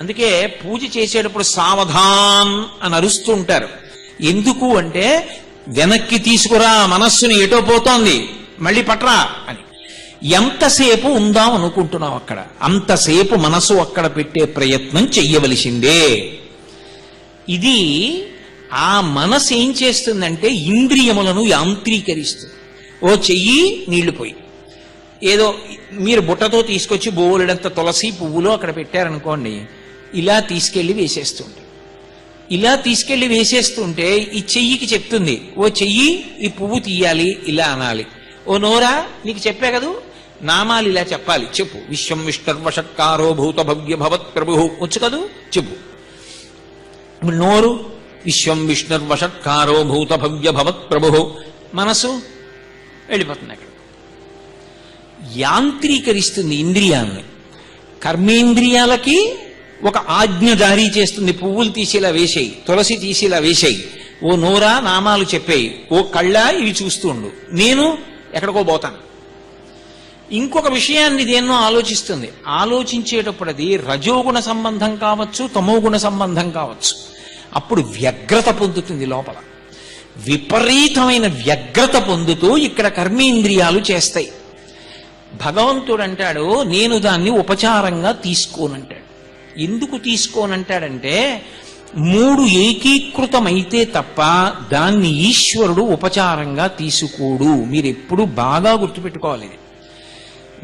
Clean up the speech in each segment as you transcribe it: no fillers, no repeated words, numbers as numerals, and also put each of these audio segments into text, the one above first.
అందుకే పూజ చేసేటప్పుడు సావధాన్ అని అరుస్తూ ఉంటారు. ఎందుకు అంటే వెనక్కి తీసుకురా, మనస్సుని ఎటో పోతోంది, మళ్ళీ పట్రా అని. ఎంతసేపు ఉందాం అనుకుంటున్నాం అక్కడ, అంతసేపు మనసు అక్కడ పెట్టే ప్రయత్నం చెయ్యవలసిందే. ఇది ఆ మనసు ఏం చేస్తుందంటే ఇంద్రియములను యాంత్రీకరిస్తుంది. ఓ చెయ్యి నీళ్లు పోయి, ఏదో మీరు బుట్టతో తీసుకొచ్చి బోలెడంత తులసి పువ్వులు అక్కడ పెట్టారనుకోండి, ఇలా తీసుకెళ్లి వేసేస్తుంటారు. ఇలా తీసుకెళ్లి వేసేస్తుంటే ఈ చెయ్యికి చెప్తుంది, ఓ చెయ్యి ఈ పువ్వు తీయాలి, ఇలా అనాలి. ఓ నోరా, నీకు చెప్పా కదూ నామాలు ఇలా చెప్పాలి, చెప్పు. విశ్వం విష్ణుర్వషట్కారో భూత భవ్య భవత్ ప్రభు, వచ్చు కదూ, చెప్పు. నోరు విశ్వం విష్ణుర్వషట్కారో భూత భవ్య భవత్ ప్రభు, మనసు వెళ్ళిపోతుంది అక్కడ. యాంత్రీకరిస్తుంది ఇంద్రియాన్ని. కర్మేంద్రియాలకి ఒక ఆజ్ఞ జారీ చేస్తుంది, పువ్వులు తీసేలా వేసేయి, తులసి తీసేలా వేసేయి. ఓ నోరా నామాలు చెప్పేయి, ఓ కళ్ళ ఇవి చూస్తూ ఉండు, నేను ఎక్కడికో పోతాను. ఇంకొక విషయాన్ని దేన్నో ఆలోచిస్తుంది. ఆలోచించేటప్పుడు అది రజోగుణ సంబంధం కావచ్చు, తమోగుణ సంబంధం కావచ్చు. అప్పుడు వ్యగ్రత పొందుతుంది లోపల. విపరీతమైన వ్యగ్రత పొందుతూ ఇక్కడ కర్మేంద్రియాలు చేస్తాయి. భగవంతుడు అంటాడు, నేను దాన్ని ఉపచారంగా తీసుకోనంటాడు. ఎందుకు తీసుకోనంటాడంటే 3 ఏకీకృతమైతే తప్ప దాన్ని ఈశ్వరుడు ఉపచారంగా తీసుకోడు. మీరు ఎప్పుడు బాగా గుర్తుపెట్టుకోవాలి.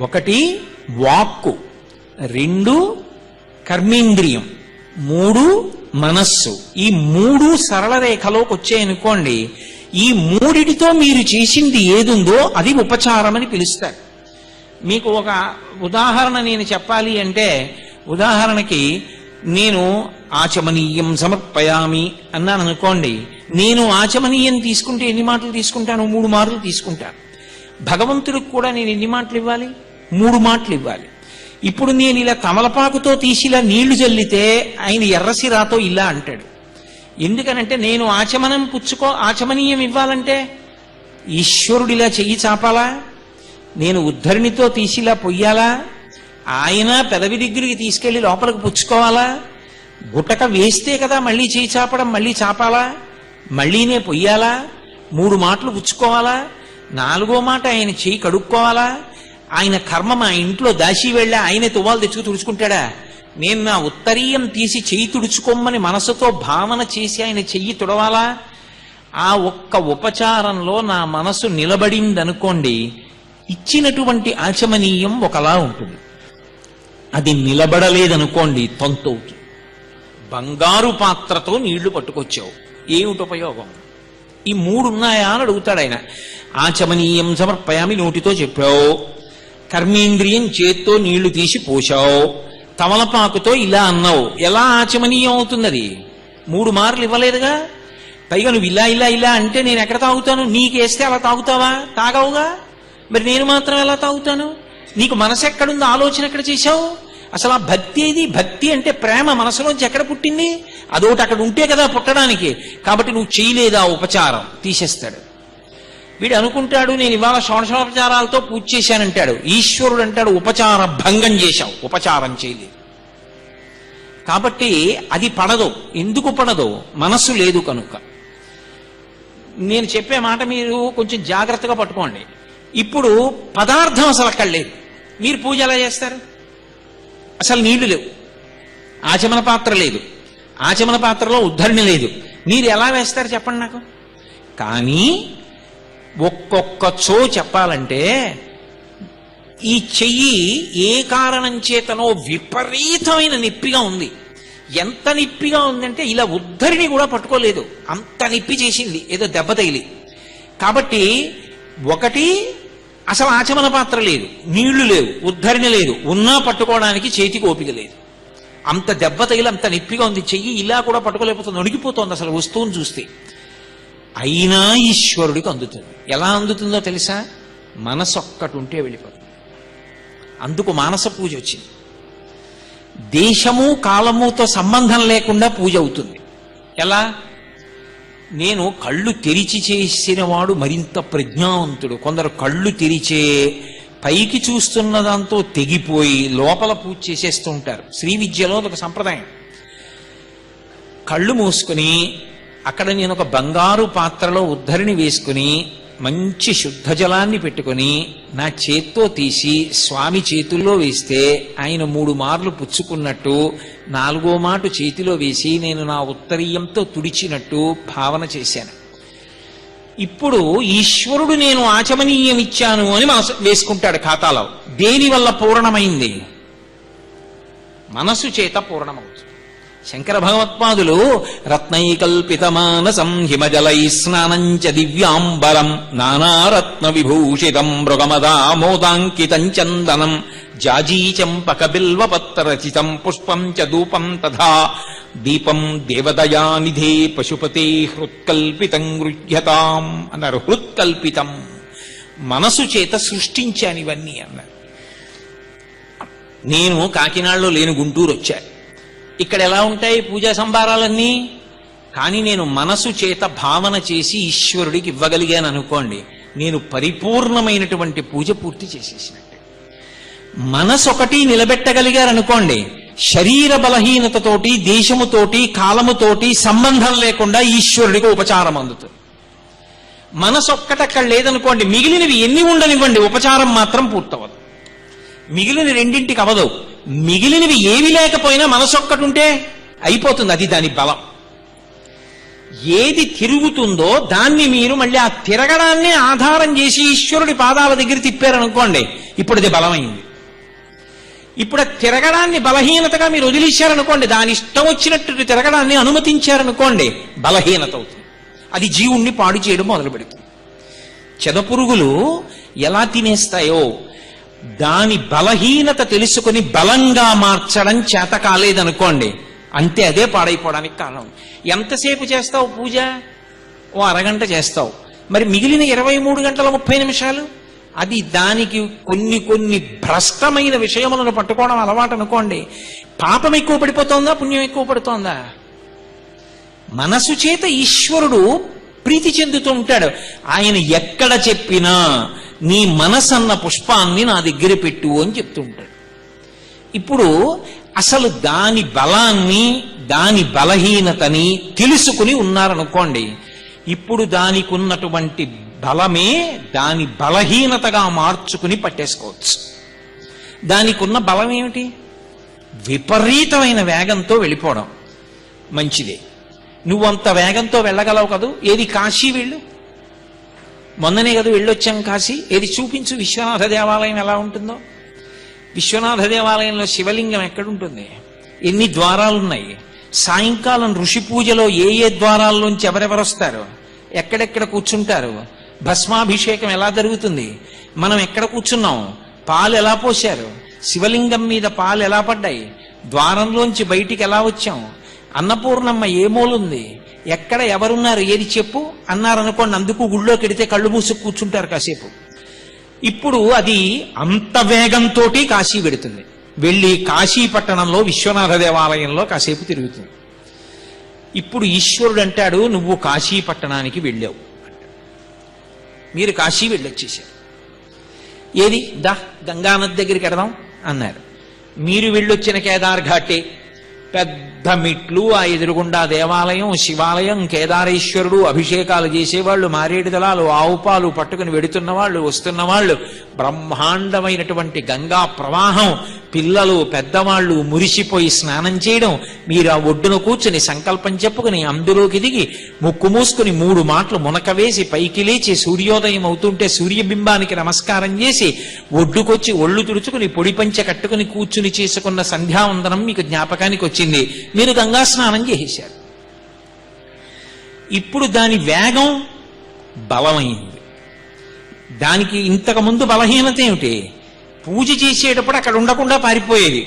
1 వాక్కు, 2 కర్మేంద్రియం, 3 మనస్సు. ఈ 3 సరళ రేఖలోకి వచ్చాయనుకోండి, ఈ 3టితో మీరు చేసింది ఏదుందో అది ఉపచారం అని పిలుస్తారు. మీకు ఒక ఉదాహరణ నేను చెప్పాలి అంటే, ఉదాహరణకి నేను ఆచమనీయం సమర్పయామి అన్నాను అనుకోండి. నేను ఆచమనీయం తీసుకుంటే ఎన్ని మాటలు తీసుకుంటాను? 3 మాటలు తీసుకుంటాను. భగవంతుడికి కూడా నేను ఎన్ని మాటలు ఇవ్వాలి? 3 మాటలు ఇవ్వాలి. ఇప్పుడు నేను ఇలా తమలపాకుతో తీసి ఇలా నీళ్లు చల్లితే ఆయన ఎర్రసిరాతో ఇలా అంటాడు. ఎందుకనంటే నేను ఆచమనీయం ఇవ్వాలంటే ఈశ్వరుడు ఇలా చెయ్యి చాపాలా, నేను ఉద్ధరణితో తీసిలా పొయ్యాలా, ఆయన పెదవి దగ్గరికి తీసుకెళ్లి లోపలికి పుచ్చుకోవాలా, గుట్టక వేస్తే కదా మళ్ళీ చేయి చాపడం, మళ్ళీ చాపాలా, మళ్ళీనే పొయ్యాలా, 3 మాటలు పుచ్చుకోవాలా, 4వ మాట ఆయన చేయి కడుక్కోవాలా. ఆయన కర్మ మా ఇంట్లో దాచి వెళ్ళా ఆయన తువ్వాలు తెచ్చుకు తుడుచుకుంటాడా? నేను నా ఉత్తరీయం తీసి చెయ్యి తుడుచుకోమని మనసుతో భావన చేసి ఆయన చెయ్యి తుడవాలా? ఆ ఒక్క ఉపచారంలో నా మనసు నిలబడిందనుకోండి, ఇచ్చినటువంటి ఆచమనీయం ఒకలా ఉంటుంది. అది నిలబడలేదనుకోండి, తంతవుతుంది. బంగారు పాత్రతో నీళ్లు పట్టుకొచ్చావు, ఏమిటి ఉపయోగం? ఈ 3 ఉన్నాయా అని అడుగుతాడు ఆయన. ఆచమనీయం సమర్పయామి నోటితో చెప్పావు, కర్మేంద్రియం చేత్తో నీళ్లు తీసి పోశావు, తమలపాకుతో ఇలా అన్నావు. ఎలా ఆచమనీయం అవుతుంది? అది 3 మార్లు ఇవ్వలేదుగా. పైగా నువ్వు ఇలా ఇలా ఇలా అంటే నేను ఎక్కడ తాగుతాను? నీకేస్తే అలా తాగుతావా? తాగవుగా. మరి నేను మాత్రం ఎలా తాగుతాను? నీకు మనసు ఎక్కడుందో, ఆలోచన ఎక్కడ చేశావు? అసలు ఆ భక్తి ఏది? భక్తి అంటే ప్రేమ మనసులోంచి ఎక్కడ పుట్టింది? అదొకటి అక్కడ ఉంటే కదా పుట్టడానికి. కాబట్టి నువ్వు చేయలేదా ఉపచారం, తీసేస్తాడు. వీడు అనుకుంటాడు నేను ఇవాళ షోడశోపచారాలతో పూజ చేశానంటాడు. ఈశ్వరుడు అంటాడు ఉపచార భంగం చేశావు, ఉపచారం చేయలేదు. కాబట్టి అది పడదు. ఎందుకు పడదు? మనస్సు లేదు కనుక. నేను చెప్పే మాట మీరు కొంచెం జాగ్రత్తగా పట్టుకోండి. ఇప్పుడు పదార్థం అసలు అక్కడ లేదు, మీరు పూజ ఎలా చేస్తారు? అసలు నీళ్లు లేవు, ఆచమన పాత్ర లేదు, ఆచమన పాత్రలో ఉద్ధరణ లేదు, మీరు ఎలా వేస్తారు చెప్పండి నాకు. కానీ ఒక్కొక్క చో చెప్పాలంటే ఈ చెయ్యి ఏ కారణం చేతనో విపరీతమైన నొప్పిగా ఉంది. ఎంత నొప్పిగా ఉందంటే ఇలా ఉద్ధరిని కూడా పట్టుకోలేదు, అంత నొప్పి చేసింది, ఏదో దెబ్బ తగిలి. కాబట్టి 1 అసలు ఆచమన పాత్ర లేదు, నీళ్లు లేవు, ఉద్ధరణ లేదు, ఉన్నా పట్టుకోవడానికి చేతికి ఓపిక లేదు. అంత దెబ్బ తగిలి అంత నొప్పిగా ఉంది. చెయ్యి ఇలా కూడా పట్టుకోలేకపోతుంది, వణికిపోతుంది అసలు వస్తువుని చూస్తే. అయినా ఈశ్వరుడికి అందుతుంది. ఎలా అందుతుందో తెలుసా? మనసు ఒక్కటి ఉంటే వెళ్ళిపోతుంది. అందుకు మానస పూజ వచ్చింది. దేశము కాలముతో సంబంధం లేకుండా పూజ అవుతుంది. ఎలా? నేను కళ్ళు తెరిచి చేసిన వాడు మరింత ప్రజ్ఞావంతుడు. కొందరు కళ్ళు తెరిచే పైకి చూస్తున్న దాంతో తెగిపోయి లోపల పూజ చేసేస్తూ ఉంటారు. శ్రీ విద్యలో ఒక సంప్రదాయం. కళ్ళు మూసుకుని అక్కడ నేను ఒక బంగారు పాత్రలో ఉద్ధరిణి వేసుకుని మంచి శుద్ధ జలాన్ని పెట్టుకుని నా చేత్తో తీసి స్వామి చేతుల్లో వేస్తే ఆయన 3 మార్లు పుచ్చుకున్నట్టు 4వ మాట చేతిలో వేసి నేను నా ఉత్తరీయంతో తుడిచినట్టు భావన చేశాను. ఇప్పుడు ఈశ్వరుడు నేను ఆచమనీయం ఇచ్చాను అని మనసు వేసుకుంటాడు ఖాతాలో. దేనివల్ల పూర్ణమైంది? మనసు చేత పూర్ణమవుతుంది. శంకర భగవత్పాదులు రత్నైకల్పితమానసం హిమజలై స్నానంచ దివ్యాంబరం నానారత్న విభూషితం మృగమదామోదాంకితం చందనం జాజీచంపక బిల్వపత్రరచితం పుష్పం చ ధూపం తథా దీపం దేవదయానిధే పశుపతే హృత్కల్పితం గృహ్యతాం అన్నారు. హృత్కల్పితం, మనసు చేత సృష్టించాను ఇవన్నీ అన్నారు. నేను కాకినాడలో లేని గుంటూరు వచ్చా. ఇక్కడ ఎలా ఉంటాయి పూజా సంభారాలన్నీ? కానీ నేను మనసు చేత భావన చేసి ఈశ్వరుడికి ఇవ్వగలిగాను అనుకోండి, నేను పరిపూర్ణమైనటువంటి పూజ పూర్తి చేసేసినట్టే. మనసు ఒకటి నిలబెట్టగలిగారనుకోండి, శరీర బలహీనతతోటి దేశముతోటి కాలముతోటి సంబంధం లేకుండా ఈశ్వరుడికి ఉపచారం అందుతుంది. మనసు ఒక్కటక్కడ లేదనుకోండి, మిగిలినవి ఎన్ని ఉండనివ్వండి, ఉపచారం మాత్రం పూర్తవదు. మిగిలిన రెండింటికి అవదు. మిగిలినవి ఏవి లేకపోయినా మనసు ఒక్కటుంటే అయిపోతుంది. అది దాని బలం. ఏది తిరుగుతుందో దాన్ని మీరు మళ్ళీ ఆ తిరగడాన్ని ఆధారం చేసి ఈశ్వరుడి పాదాల దగ్గర తిప్పారనుకోండి, ఇప్పుడు అది బలమైంది. ఇప్పుడు ఆ తిరగడాన్ని బలహీనతగా మీరు వదిలేశారనుకోండి, దాని ఇష్టం వచ్చినట్టు తిరగడాన్ని అనుమతించారనుకోండి, బలహీనత అవుతుంది. అది జీవుణ్ణి పాడు చేయడం మొదలు పెడుతుంది. చెదపురుగులు ఎలా తినేస్తాయో దాని బలహీనత తెలుసుకుని బలంగా మార్చడం చేత కాలేదనుకోండి, అంతే, అదే పాడైపోవడానికి కారణం. ఎంతసేపు చేస్తావు పూజ? ఓ అరగంట చేస్తావు. మరి మిగిలిన 23 గంటల 30 నిమిషాలు అది దానికి కొన్ని భ్రష్టమైన విషయములను పట్టుకోవడం అలవాటు అనుకోండి, పాపం ఎక్కువ పడిపోతోందా, పుణ్యం ఎక్కువ పడుతోందా? మనసు చేత ఈశ్వరుడు ప్రీతి చెందుతూ ఉంటాడు. ఆయన ఎక్కడ చెప్పినా నీ మనసన్న పుష్పాన్ని నా దగ్గర పెట్టు అని చెప్తూ ఉంటాడు. ఇప్పుడు అసలు దాని బలాన్ని దాని బలహీనతని తెలుసుకుని ఉన్నారనుకోండి, ఇప్పుడు దానికి ఉన్నటువంటి బలమే దాని బలహీనతగా మార్చుకుని పట్టేసుకోవచ్చు. దానికి ఉన్న బలం ఏమిటి? విపరీతమైన వేగంతో వెళ్ళిపోవడం. మంచిదే, నువ్వంత వేగంతో వెళ్ళగలవు కదూ. ఏది కాశీ వెళ్ళు, మొన్ననే కదా వెళ్ళొచ్చాం కాశీ. ఏది చూపించు విశ్వనాథ దేవాలయం ఎలా ఉంటుందో. విశ్వనాథ దేవాలయంలో శివలింగం ఎక్కడుంటుంది? ఎన్ని ద్వారాలున్నాయి? సాయంకాలం ఋషి పూజలో ఏ ద్వారాల్లోంచి ఎవరెవరు వస్తారు, ఎక్కడెక్కడ కూర్చుంటారు, భస్మాభిషేకం ఎలా జరుగుతుంది, మనం ఎక్కడ కూర్చున్నాం, పాలు ఎలా పోశారు, శివలింగం మీద పాలు ఎలా పడ్డాయి, ద్వారంలోంచి బయటికి ఎలా వచ్చాం, అన్నపూర్ణమ్మ ఏ మూలుంది, ఎక్కడ ఎవరున్నారు, ఏది చెప్పు అన్నారనుకోండి, అందుకు గుళ్ళోకి వెడితే కళ్ళు మూసుకు కూర్చుంటారు కాసేపు. ఇప్పుడు అది అంత వేగంతో కాశీ వెడుతుంది. వెళ్ళి కాశీ పట్టణంలో విశ్వనాథ దేవాలయంలో కాసేపు తిరుగుతుంది. ఇప్పుడు ఈశ్వరుడు అంటాడు, నువ్వు కాశీ పట్టణానికి వెళ్ళావు, మీరు కాశీ వెళ్ళొచ్చేసారు. ఏది దా గంగానది దగ్గరికి ఎడదాం అన్నారు. మీరు వెళ్ళొచ్చిన కేదార్ ఘాటే, పెద్ద మిట్లు, ఆ ఎదురుగుండా దేవాలయం, శివాలయం, కేదారేశ్వరుడు, అభిషేకాలు చేసేవాళ్ళు, మారేడు దళాలు, ఆవు పాలు పట్టుకుని వెడుతున్న వాళ్ళు, వస్తున్న వాళ్ళు, బ్రహ్మాండమైనటువంటి గంగా ప్రవాహం, పిల్లలు పెద్దవాళ్ళు మురిసిపోయి స్నానం చేయడం, మీరు ఆ ఒడ్డున కూర్చుని సంకల్పం చెప్పుకుని అందులోకి దిగి ముక్కు మూసుకుని 3 మాటలు మునక వేసి పైకి లేచి సూర్యోదయం అవుతుంటే సూర్యబింబానికి నమస్కారం చేసి ఒడ్డుకొచ్చి ఒళ్ళు తుడుచుకుని పొడి పంచ కట్టుకుని కూర్చుని చేసుకున్న సంధ్యావందనం మీకు జ్ఞాపకానికి వచ్చింది. మీరు గంగా స్నానం చేసేశారు. ఇప్పుడు దాని వేగం బలమైంది. దానికి ఇంతకు ముందు బలహీనత ఏమిటి? పూజ చేసేటప్పుడు అక్కడ ఉండకుండా పారిపోయేది.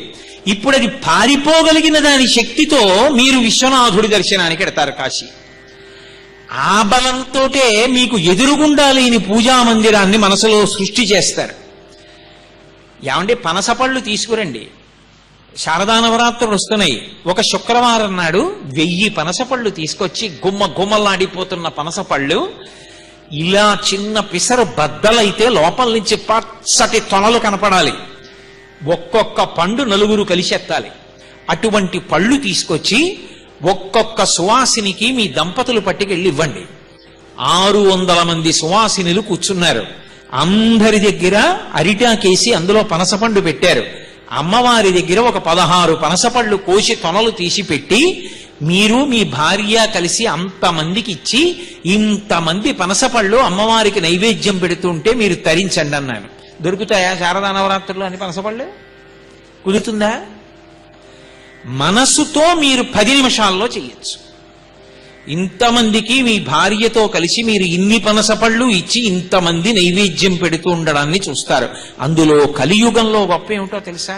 ఇప్పుడు అది పారిపోగలిగిన దాని శక్తితో మీరు విశ్వనాథుడి దర్శనానికి ఎడతారు కాశీ. ఆ బలంతోటే మీకు ఎదురుగుండా లేని పూజా మందిరాన్ని మనసులో సృష్టి చేస్తారు. ఏమంటే పనసపళ్ళు తీసుకురండి, శారదా నవరాత్రులు వస్తున్నాయి. ఒక శుక్రవారం నాడు 1000 పనసపళ్ళు తీసుకొచ్చి గుమ్మలాడిపోతున్న పనసపళ్ళు ఇలా చిన్న పిసరు బద్దలైతే లోపల నుంచి పచ్చటి తొనలు కనపడాలి. ఒక్కొక్క పండు నలుగురు కలిసి ఎత్తాలి. అటువంటి పళ్ళు తీసుకొచ్చి ఒక్కొక్క సువాసినికి మీ దంపతులు పట్టుకెళ్ళి ఇవ్వండి. 600 మంది సువాసినులు కూర్చున్నారు. అందరి దగ్గర అరిటాకేసి అందులో పనసపండు పెట్టారు. అమ్మవారి దగ్గర ఒక 16 పనసపళ్ళు కోసి తొనలు తీసి పెట్టి మీరు మీ భార్య కలిసి అంతమందికి ఇచ్చి ఇంతమంది పనసపళ్ళు అమ్మవారికి నైవేద్యం పెడుతుంటే మీరు తరించండి అన్నాను. దొరుకుతాయా శారదా నవరాత్రులు అని పనసపళ్ళు? కుదురుతుందా? మనసుతో మీరు 10 నిమిషాల్లో చెయ్యొచ్చు. ఇంతమందికి మీ భార్యతో కలిసి మీరు ఇన్ని పనసపళ్ళు ఇచ్చి ఇంతమంది నైవేద్యం పెడుతూ ఉండడాన్ని చూస్తారు. అందులో కలియుగంలో గొప్ప ఏమిటో తెలుసా?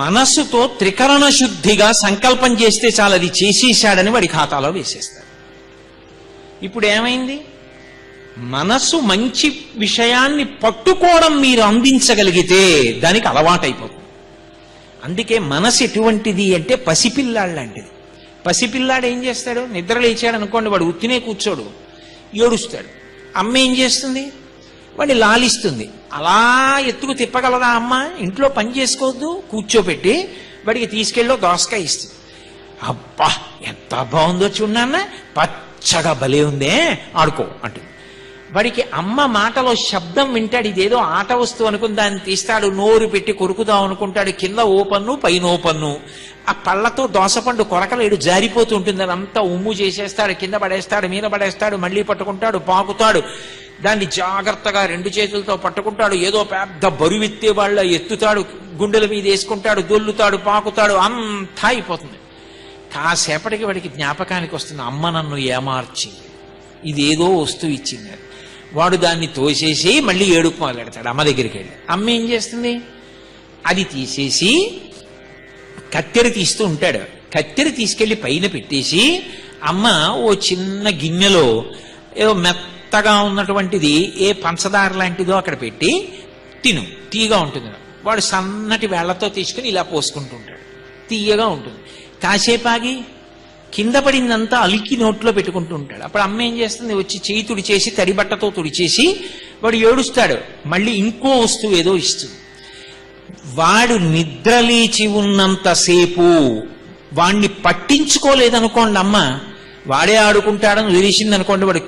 మనస్సుతో త్రికరణ శుద్ధిగా సంకల్పం చేస్తే చాలా అది చేసేశాడని వాడి ఖాతాలో వేసేస్తారు. ఇప్పుడు ఏమైంది? మనస్సు మంచి విషయాన్ని పట్టుకోవడం మీరు అందించగలిగితే దానికి అలవాటైపోతుంది. అందుకే మనసు ఎటువంటిది అంటే పసిపిల్లాడు లాంటిది. పసిపిల్లాడు ఏం చేస్తాడు? నిద్ర లేచాడు అనుకోండి, వాడు ఉత్తినే కూర్చోడు, ఏడుస్తాడు. అమ్మ ఏం చేస్తుంది? వాడిని లాలిస్తుంది. అలా ఎత్తుకు తిప్పగలదా అమ్మ? ఇంట్లో పని చేసుకోవద్దు, కూర్చోపెట్టి వాడికి తీసుకెళ్ళి దోసకాయ ఇస్తుంది. అబ్బా ఎంత బాగుందో చూడన్న, పచ్చగా భలే ఉందే, ఆడుకో అంటుంది. వాడికి అమ్మ మాటలో శబ్దం వింటాడు. ఇదేదో ఆట వస్తువు అనుకుని దాన్ని తీస్తాడు, నోరు పెట్టి కొరుకుదాం అనుకుంటాడు. కింద ఓపన్ను పైన ఓపన్ను. ఆ పళ్ళతో దోసపండు కొరకలేడు, జారిపోతూ ఉంటుంది. అదంతా ఉమ్ము చేసేస్తాడు, కింద పడేస్తాడు, మీద పడేస్తాడు, మళ్ళీ పట్టుకుంటాడు, పాకుతాడు. దాన్ని జాగ్రత్తగా 2 చేతులతో పట్టుకుంటాడు. ఏదో పెద్ద బరువెత్తే వాళ్ళ ఎత్తుతాడు, గుండెల మీద వేసుకుంటాడు, దొల్లుతాడు, పాకుతాడు. అంతా అయిపోతుంది. కాసేపటికి వాడికి జ్ఞాపకానికి వస్తుంది, అమ్మ నన్ను ఏమార్చి ఇదేదో వస్తువు ఇచ్చింది. వాడు దాన్ని తోసేసి మళ్ళీ ఏడుపు మొదలెడతాడు. అమ్మ దగ్గరికి వెళ్ళి అమ్మ ఏం చేస్తుంది? అది తీసేసి కత్తెర తీస్తూ ఉంటాడు. కత్తెర తీసుకెళ్లి పైన పెట్టేసి అమ్మ ఓ చిన్న గిన్నెలో ఏదో మెత్తగా ఉన్నటువంటిది ఏ పంచదార లాంటిదో అక్కడ పెట్టి తిను, తీయగా ఉంటుంది. వాడు సన్నటి వేళ్లతో తీసుకుని ఇలా పోసుకుంటూ ఉంటాడు, తీయగా ఉంటుంది. కాసేపు ఆగి కింద పడిందంతా అలికి నోట్లో పెట్టుకుంటూ ఉంటాడు. అప్పుడు అమ్మ ఏం చేస్తుంది? వచ్చి చేయి తుడిచేసి తడిబట్టతో తుడిచేసి వాడు ఏడుస్తాడు, మళ్ళీ ఇంకో వస్తువు ఏదో ఇస్తుంది. వాడు నిద్రలేచి ఉన్నంతసేపు వాణ్ణి పట్టించుకోలేదనుకోండి అమ్మ, వాడే ఆడుకుంటాడని వదిలేసింది అనుకోండి, వాడు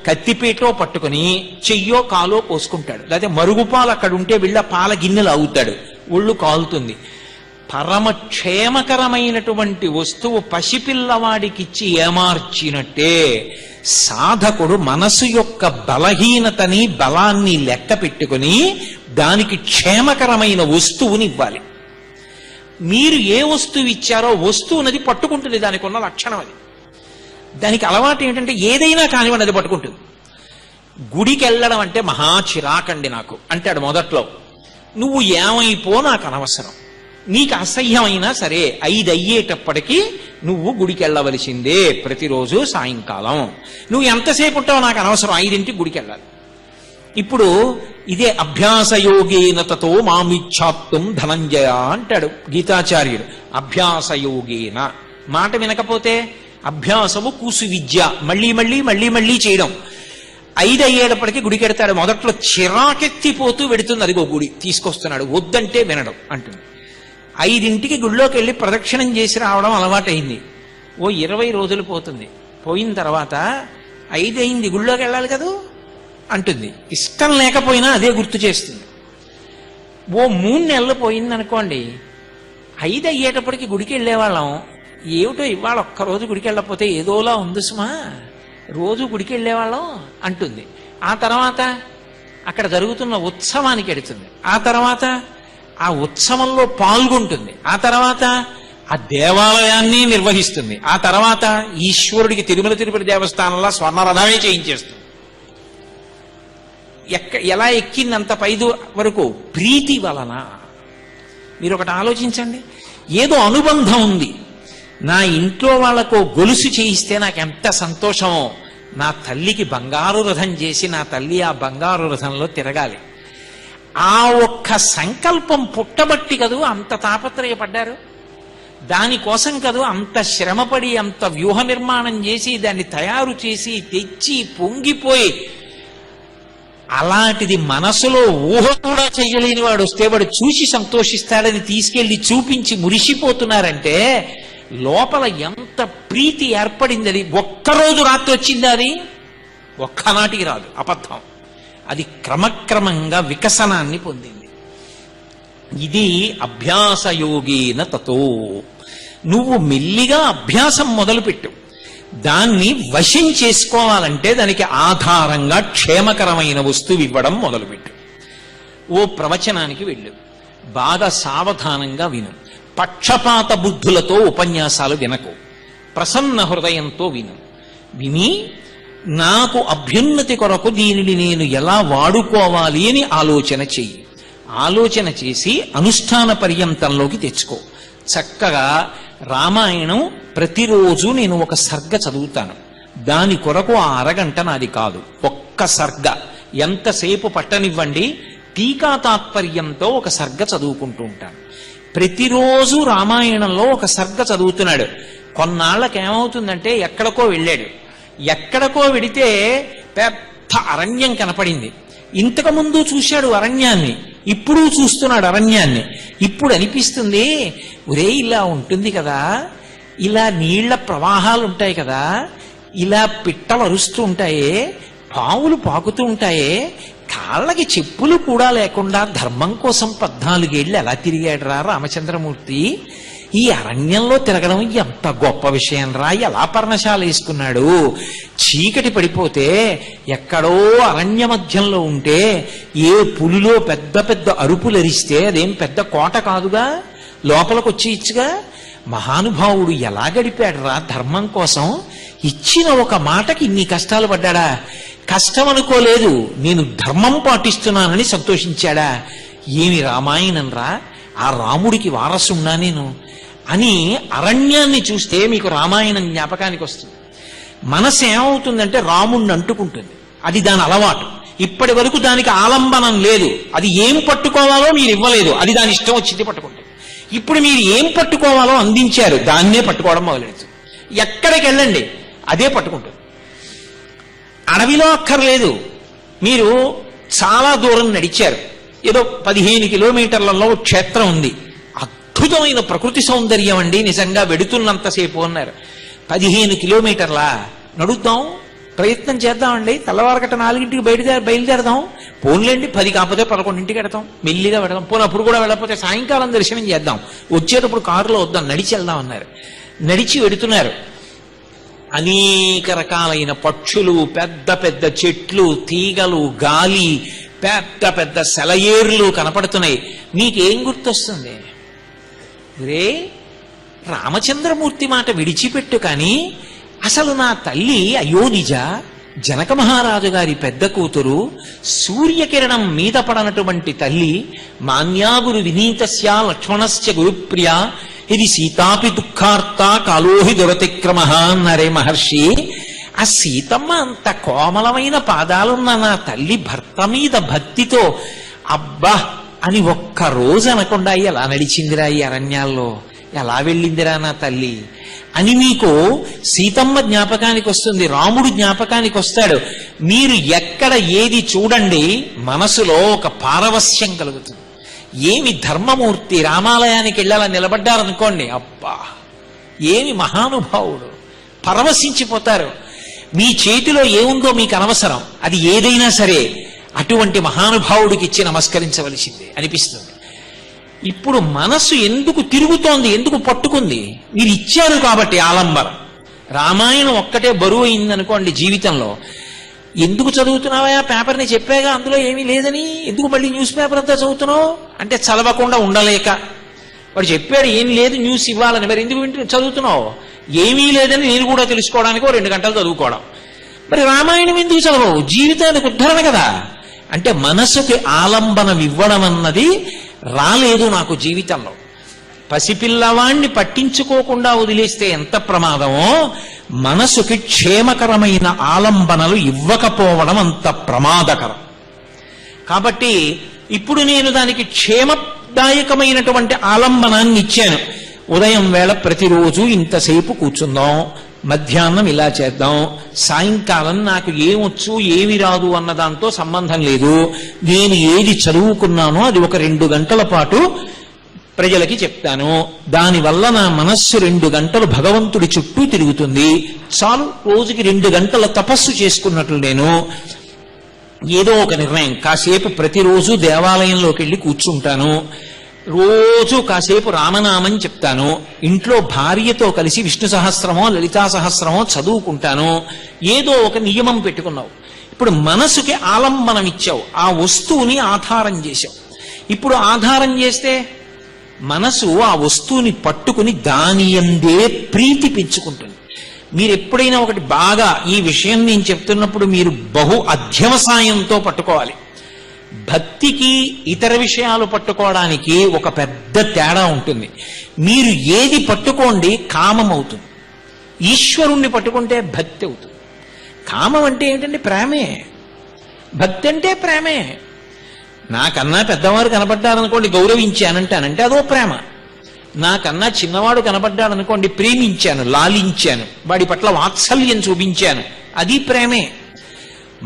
కత్తిపేటో పట్టుకుని చెయ్యో కాలో పోసుకుంటాడు. లేకపోతే మరుగుపాలు అక్కడ ఉంటే వీళ్ళ పాల గిన్నెలు అవుతాడు, ఒళ్ళు కాలుతుంది. పరమక్షేమకరమైనటువంటి వస్తువు పసిపిల్లవాడికిచ్చి ఏమార్చినట్టే సాధకుడు మనసు యొక్క బలహీనతని బలాన్ని లెక్క పెట్టుకుని దానికి క్షేమకరమైన వస్తువుని ఇవ్వాలి. మీరు ఏ వస్తువు ఇచ్చారో వస్తువునది పట్టుకుంటుంది. దానికి ఉన్న లక్షణం అది. దానికి అలవాటు ఏంటంటే ఏదైనా కానివ్వండి అది పట్టుకుంటుంది. గుడికి వెళ్ళడం అంటే మహా చిరాకండి నాకు అంటాడు మొదట్లో. నువ్వు ఏమైపో నాకు అనవసరం, నీకు అసహ్యమైనా సరే 5 అయ్యేటప్పటికీ నువ్వు గుడికి వెళ్ళవలసిందే ప్రతిరోజు సాయంకాలం. నువ్వు ఎంతసేపు ఉంటావో నాకు అనవసరం, 5ంటికి గుడికి వెళ్ళాలి. ఇప్పుడు ఇదే అభ్యాసయోగేన తతో మామిచ్ఛాత్తుం ధనంజయ అంటాడు గీతాచార్యుడు. అభ్యాసయోగేన మాట వినకపోతే అభ్యాసము కూసు విద్య, మళ్ళీ మళ్ళీ మళ్ళీ మళ్ళీ చేయడం. 5 అయ్యేటప్పటికీ గుడికి వెడతాడు. మొదట్లో చిరాకెత్తిపోతూ వెడుతుంది, అదిగో గుడి తీసుకొస్తున్నాడు, వద్దంటే వినడం అంటుంది. 5ంటికి గుడిలోకి వెళ్ళి ప్రదక్షిణం చేసి రావడం అలవాటైంది. ఓ 20 రోజులు పోతుంది. పోయిన తర్వాత 5 అయింది, గుడిలోకి వెళ్ళాలి కదా అంటుంది. ఇష్టం లేకపోయినా అదే గుర్తు చేస్తుంది. ఓ 3 నెలలు పోయిందనుకోండి, 5 అయ్యేటప్పటికి గుడికి వెళ్ళేవాళ్ళం, ఏమిటో ఇవాళ ఒక్కరోజు గుడికి వెళ్ళకపోతే ఏదోలా ఉంది సుమా, రోజు గుడికి వెళ్ళేవాళ్ళం అంటుంది. ఆ తర్వాత అక్కడ జరుగుతున్న ఉత్సవానికి వెడుతుంది. ఆ తర్వాత ఆ ఉత్సవంలో పాల్గొంటుంది. ఆ తర్వాత ఆ దేవాలయాన్ని నిర్వహిస్తుంది. ఆ తర్వాత ఈశ్వరుడికి తిరుపతి దేవస్థానంలో స్వర్ణరథమే చేయించేస్తుంది. ఎలా ఎక్కిందంత పైదు వరకు? ప్రీతి వలన. మీరు ఒకటి ఆలోచించండి, ఏదో అనుబంధం ఉంది. నా ఇంట్లో వాళ్ళకు గొలుసు చేయిస్తే నాకు ఎంత సంతోషమో, నా తల్లికి బంగారు రథం చేసి నా తల్లి ఆ బంగారు రథంలో తిరగాలి. ఆ ఒక్క సంకల్పం పుట్టబట్టి కదూ అంత తాపత్రయపడ్డారు. దానికోసం కాదు అంత శ్రమపడి అంత వ్యూహ నిర్మాణం చేసి దాన్ని తయారు చేసి తెచ్చి పొంగిపోయి, అలాంటిది మనసులో ఊహ కూడా చెయ్యలేని వాడు వస్తే వాడు చూసి సంతోషిస్తాడని తీసుకెళ్లి చూపించి మురిసిపోతున్నారంటే లోపల ఎంత ప్రీతి ఏర్పడింది. అది ఒక్కరోజు రాత్రి వచ్చింది, అది ఒక్కనాటికి రాదు, అబద్ధం. అది క్రమక్రమంగా వికసనాన్ని పొందింది. ఇది అభ్యాసయోగేన తతో. నువ్వు మెల్లిగా అభ్యాసం మొదలుపెట్టు. దాన్ని వశం చేసుకోవాలంటే దానికి ఆధారంగా క్షేమకరమైన వస్తువు ఇవ్వడం మొదలుపెట్టు. ఓ ప్రవచనానికి వెళ్ళు, బాగా సావధానంగా విను. పక్షపాత బుద్ధులతో ఉపన్యాసాలు వినకు, ప్రసన్న హృదయంతో విను. విని నాకు అభ్యున్నతి కొరకు దీనిని నేను ఎలా వాడుకోవాలి అని ఆలోచన చెయ్యి. ఆలోచన చేసి అనుష్ఠాన పర్యంతంలోకి తెచ్చుకో. చక్కగా రామాయణం ప్రతిరోజు నేను ఒక సర్గ చదువుతాను. దాని కొరకు ఆ అరగంట నాది కాదు, ఒక్క సర్గ. ఎంతసేపు పట్టనివ్వండి, టీకా తాత్పర్యంతో ఒక సర్గ చదువుకుంటూ ఉంటాను. ప్రతిరోజు రామాయణంలో ఒక సర్గ చదువుతున్నాడు. కొన్నాళ్ళకి ఏమవుతుందంటే ఎక్కడికో వెళ్ళాడు. ఎక్కడికో వెడితే పెద్ద అరణ్యం కనపడింది. ఇంతకుముందు చూశాడు అరణ్యాన్ని, ఇప్పుడు చూస్తున్నాడు అరణ్యాన్ని. ఇప్పుడు అనిపిస్తుంది, ఒరే ఇలా ఉంటుంది కదా, ఇలా నీళ్ల ప్రవాహాలు ఉంటాయి కదా, ఇలా పిట్టలు అరుస్తూ ఉంటాయే, పావులు పాకుతూ ఉంటాయే, కాళ్ళకి చెప్పులు కూడా లేకుండా ధర్మం కోసం 14 ఏళ్ళు ఎలా తిరిగాడు రా రామచంద్రమూర్తి. ఈ అరణ్యంలో తిరగడం ఎంత గొప్ప విషయం రా, ఎలా పర్ణశాల వేసుకున్నాడు. చీకటి పడిపోతే ఎక్కడో అరణ్య మధ్యంలో ఉంటే ఏ పులిలో పెద్ద పెద్ద అరుపులు అరిస్తే అదేం పెద్ద కోట కాదుగా, లోపలికి వచ్చి ఇచ్చుగా. మహానుభావుడు ఎలా గడిపాడు రా ధర్మం కోసం. ఇచ్చిన ఒక మాటకి ఇన్ని కష్టాలు పడ్డాడా? కష్టం అనుకోలేదు, నేను ధర్మం పాటిస్తున్నానని సంతోషించాడా? ఏమి రామాయణం రా, ఆ రాముడికి వారసున్నా నేను అని. అరణ్యాన్ని చూస్తే మీకు రామాయణం జ్ఞాపకానికి వస్తుంది. మనసు ఏమవుతుందంటే రాముణ్ణి అంటుకుంటుంది, అది దాని అలవాటు. ఇప్పటి వరకు దానికి ఆలంబనం లేదు, అది ఏం పట్టుకోవాలో మీరు ఇవ్వలేదు, అది దాని ఇష్టం వచ్చింది పట్టుకుంటుంది. ఇప్పుడు మీరు ఏం పట్టుకోవాలో అందించారు, దాన్నే పట్టుకోవడం మొదలెడుతుంది. ఎక్కడికి వెళ్ళండి అదే పట్టుకుంటుంది. అడవిలో అక్కర్లేదు, మీరు చాలా దూరం నడిచారు, ఏదో 15 కిలోమీటర్లలో క్షేత్రం ఉంది, అద్భుతమైన ప్రకృతి సౌందర్యం అండి, నిజంగా వెడుతున్నంతసేపు అన్నారు. 15 కిలోమీటర్లా నడుద్దాం, ప్రయత్నం చేద్దామండి, తెల్లవారకట 4ంటికి బయలుదేరదాం. పోన్లేండి 10 కాకపోతే 11ంటికి వెడతాం, మెల్లిగా వెడదాం. పోనప్పుడు కూడా వెళ్ళకపోతే సాయంకాలం దర్శనం చేద్దాం, వచ్చేటప్పుడు కారులో వద్దాం, నడిచి వెళ్దాం అన్నారు. నడిచి వెడుతున్నారు. అనేక రకాలైన పక్షులు, పెద్ద పెద్ద చెట్లు, తీగలు, గాలి, పెద్ద పెద్ద సెలయేర్లు కనపడుతున్నాయి. మీకేం గుర్తొస్తుంది? రే రామచంద్రమూర్తి మాట విడిచిపెట్టు, కానీ అసలు నా తల్లి అయోనిజ, జనక మహారాజు గారి పెద్ద కూతురు, సూర్యకిరణం మీద పడనటువంటి తల్లి, మాన్యాగురు వినీతస్య లక్ష్మణస్య గురుప్రియ, ఇది సీతాపి దుఃఖార్త కాలోహి దురతిక్రమ అన్నారే మహర్షి. ఆ సీతమ్మ అంత కోమలమైన పాదాలున్న నా తల్లి భర్త మీద భక్తితో అబ్బా అని ఒక్క రోజు అనకుండా ఎలా నడిచిందిరా ఈ అరణ్యాల్లో, ఎలా వెళ్ళిందిరా నా తల్లి అని మీకు సీతమ్మ జ్ఞాపకానికి వస్తుంది, రాముడు జ్ఞాపకానికి వస్తాడు. మీరు ఎక్కడ ఏది చూడండి మనసులో ఒక పారవస్యం కలుగుతుంది. ఏమి ధర్మమూర్తి, రామాలయానికి వెళ్ళాలని నిలబడ్డారనుకోండి, అబ్బా ఏమి మహానుభావుడు, పరవశించిపోతారు. మీ చేతిలో ఏముందో మీకు అనవసరం, అది ఏదైనా సరే అటువంటి మహానుభావుడికి ఇచ్చి నమస్కరించవలసిందే అనిపిస్తుంది. ఇప్పుడు మనస్సు ఎందుకు తిరుగుతోంది, ఎందుకు పట్టుకుంది? మీరు ఇచ్చారు కాబట్టి ఆలంబరం. రామాయణం ఒక్కటే బరువు అయిందనుకోండి జీవితంలో, ఎందుకు చదువుతున్నావా పేపర్ని, చెప్పాగా అందులో ఏమీ లేదని, ఎందుకు మళ్ళీ న్యూస్ పేపర్ అంతా చదువుతున్నావు అంటే చదవకుండా ఉండలేక. వాడు చెప్పాడు ఏం లేదు న్యూస్ ఇవ్వాలని, మరి ఎందుకు చదువుతున్నావు? ఏమీ లేదని నేను కూడా తెలుసుకోవడానికి 2 గంటలు చదువుకోవడం. మరి రామాయణం ఎందుకు చదవవు? జీవితానికి ఉద్ధరణ కదా. అంటే మనసుకి ఆలంబనం ఇవ్వడం అన్నది రాలేదు నాకు జీవితంలో. పసిపిల్లవాణ్ణి పట్టించుకోకుండా వదిలేస్తే ఎంత ప్రమాదమో, మనసుకి క్షేమకరమైన ఆలంబనలు ఇవ్వకపోవడం అంత ప్రమాదకరం. కాబట్టి ఇప్పుడు నేను దానికి క్షేమదాయకమైనటువంటి ఆలంబనాన్ని ఇచ్చాను. ఉదయం వేళ ప్రతిరోజు ఇంతసేపు కూర్చుందాం, మధ్యాహ్నం ఇలా చేద్దాం, సాయంకాలం నాకు ఏమొచ్చు ఏమి రాదు అన్న దాంతో సంబంధం లేదు, నేను ఏది చదువుకున్నానో అది ఒక 2 గంటల పాటు ప్రజలకి చెప్తాను, దానివల్ల నా మనస్సు 2 గంటలు భగవంతుడి చుట్టూ తిరుగుతుంది, చాలు, రోజుకి 2 గంటల తపస్సు చేసుకున్నట్లు నేను ఏదో ఒక నిర్ణయం, కాసేపు ప్రతిరోజు దేవాలయంలోకి వెళ్ళి కూర్చుంటాను, రోజు కాసేపు రామనామం చెప్తాను, ఇంట్లో భార్యతో కలిసి విష్ణు సహస్రమో లలితా సహస్రమో చదువుకుంటాను, ఏదో ఒక నియమం పెట్టుకున్నావు. ఇప్పుడు మనసుకి ఆలంబనం ఇచ్చావు, ఆ వస్తువుని ఆధారం చేశావు. ఇప్పుడు ఆధారం చేస్తే మనసు ఆ వస్తువుని పట్టుకుని దాని యందే ప్రీతి పెంచుకుంటుంది. మీరు ఎప్పుడైనా ఒకటి బాగా ఈ విషయం నేను చెప్తున్నప్పుడు మీరు బహు అధ్యవసాయంతో పట్టుకోవాలి. భక్తికి ఇతర విషయాలు పట్టుకోవడానికి ఒక పెద్ద తేడా ఉంటుంది. మీరు ఏది పట్టుకోండి కామం అవుతుంది, ఈశ్వరుణ్ణి పట్టుకుంటే భక్తి అవుతుంది. కామం అంటే ఏంటంటే ప్రేమే, భక్తి అంటే ప్రేమే. నాకన్నా పెద్దవారు కనపడ్డారనుకోండి గౌరవించానంటానంటే అదో ప్రేమ. నాకన్నా చిన్నవాడు కనపడ్డాడనుకోండి ప్రేమించాను, లాలించాను, వాడి పట్ల వాత్సల్యం చూపించాను, అది ప్రేమే.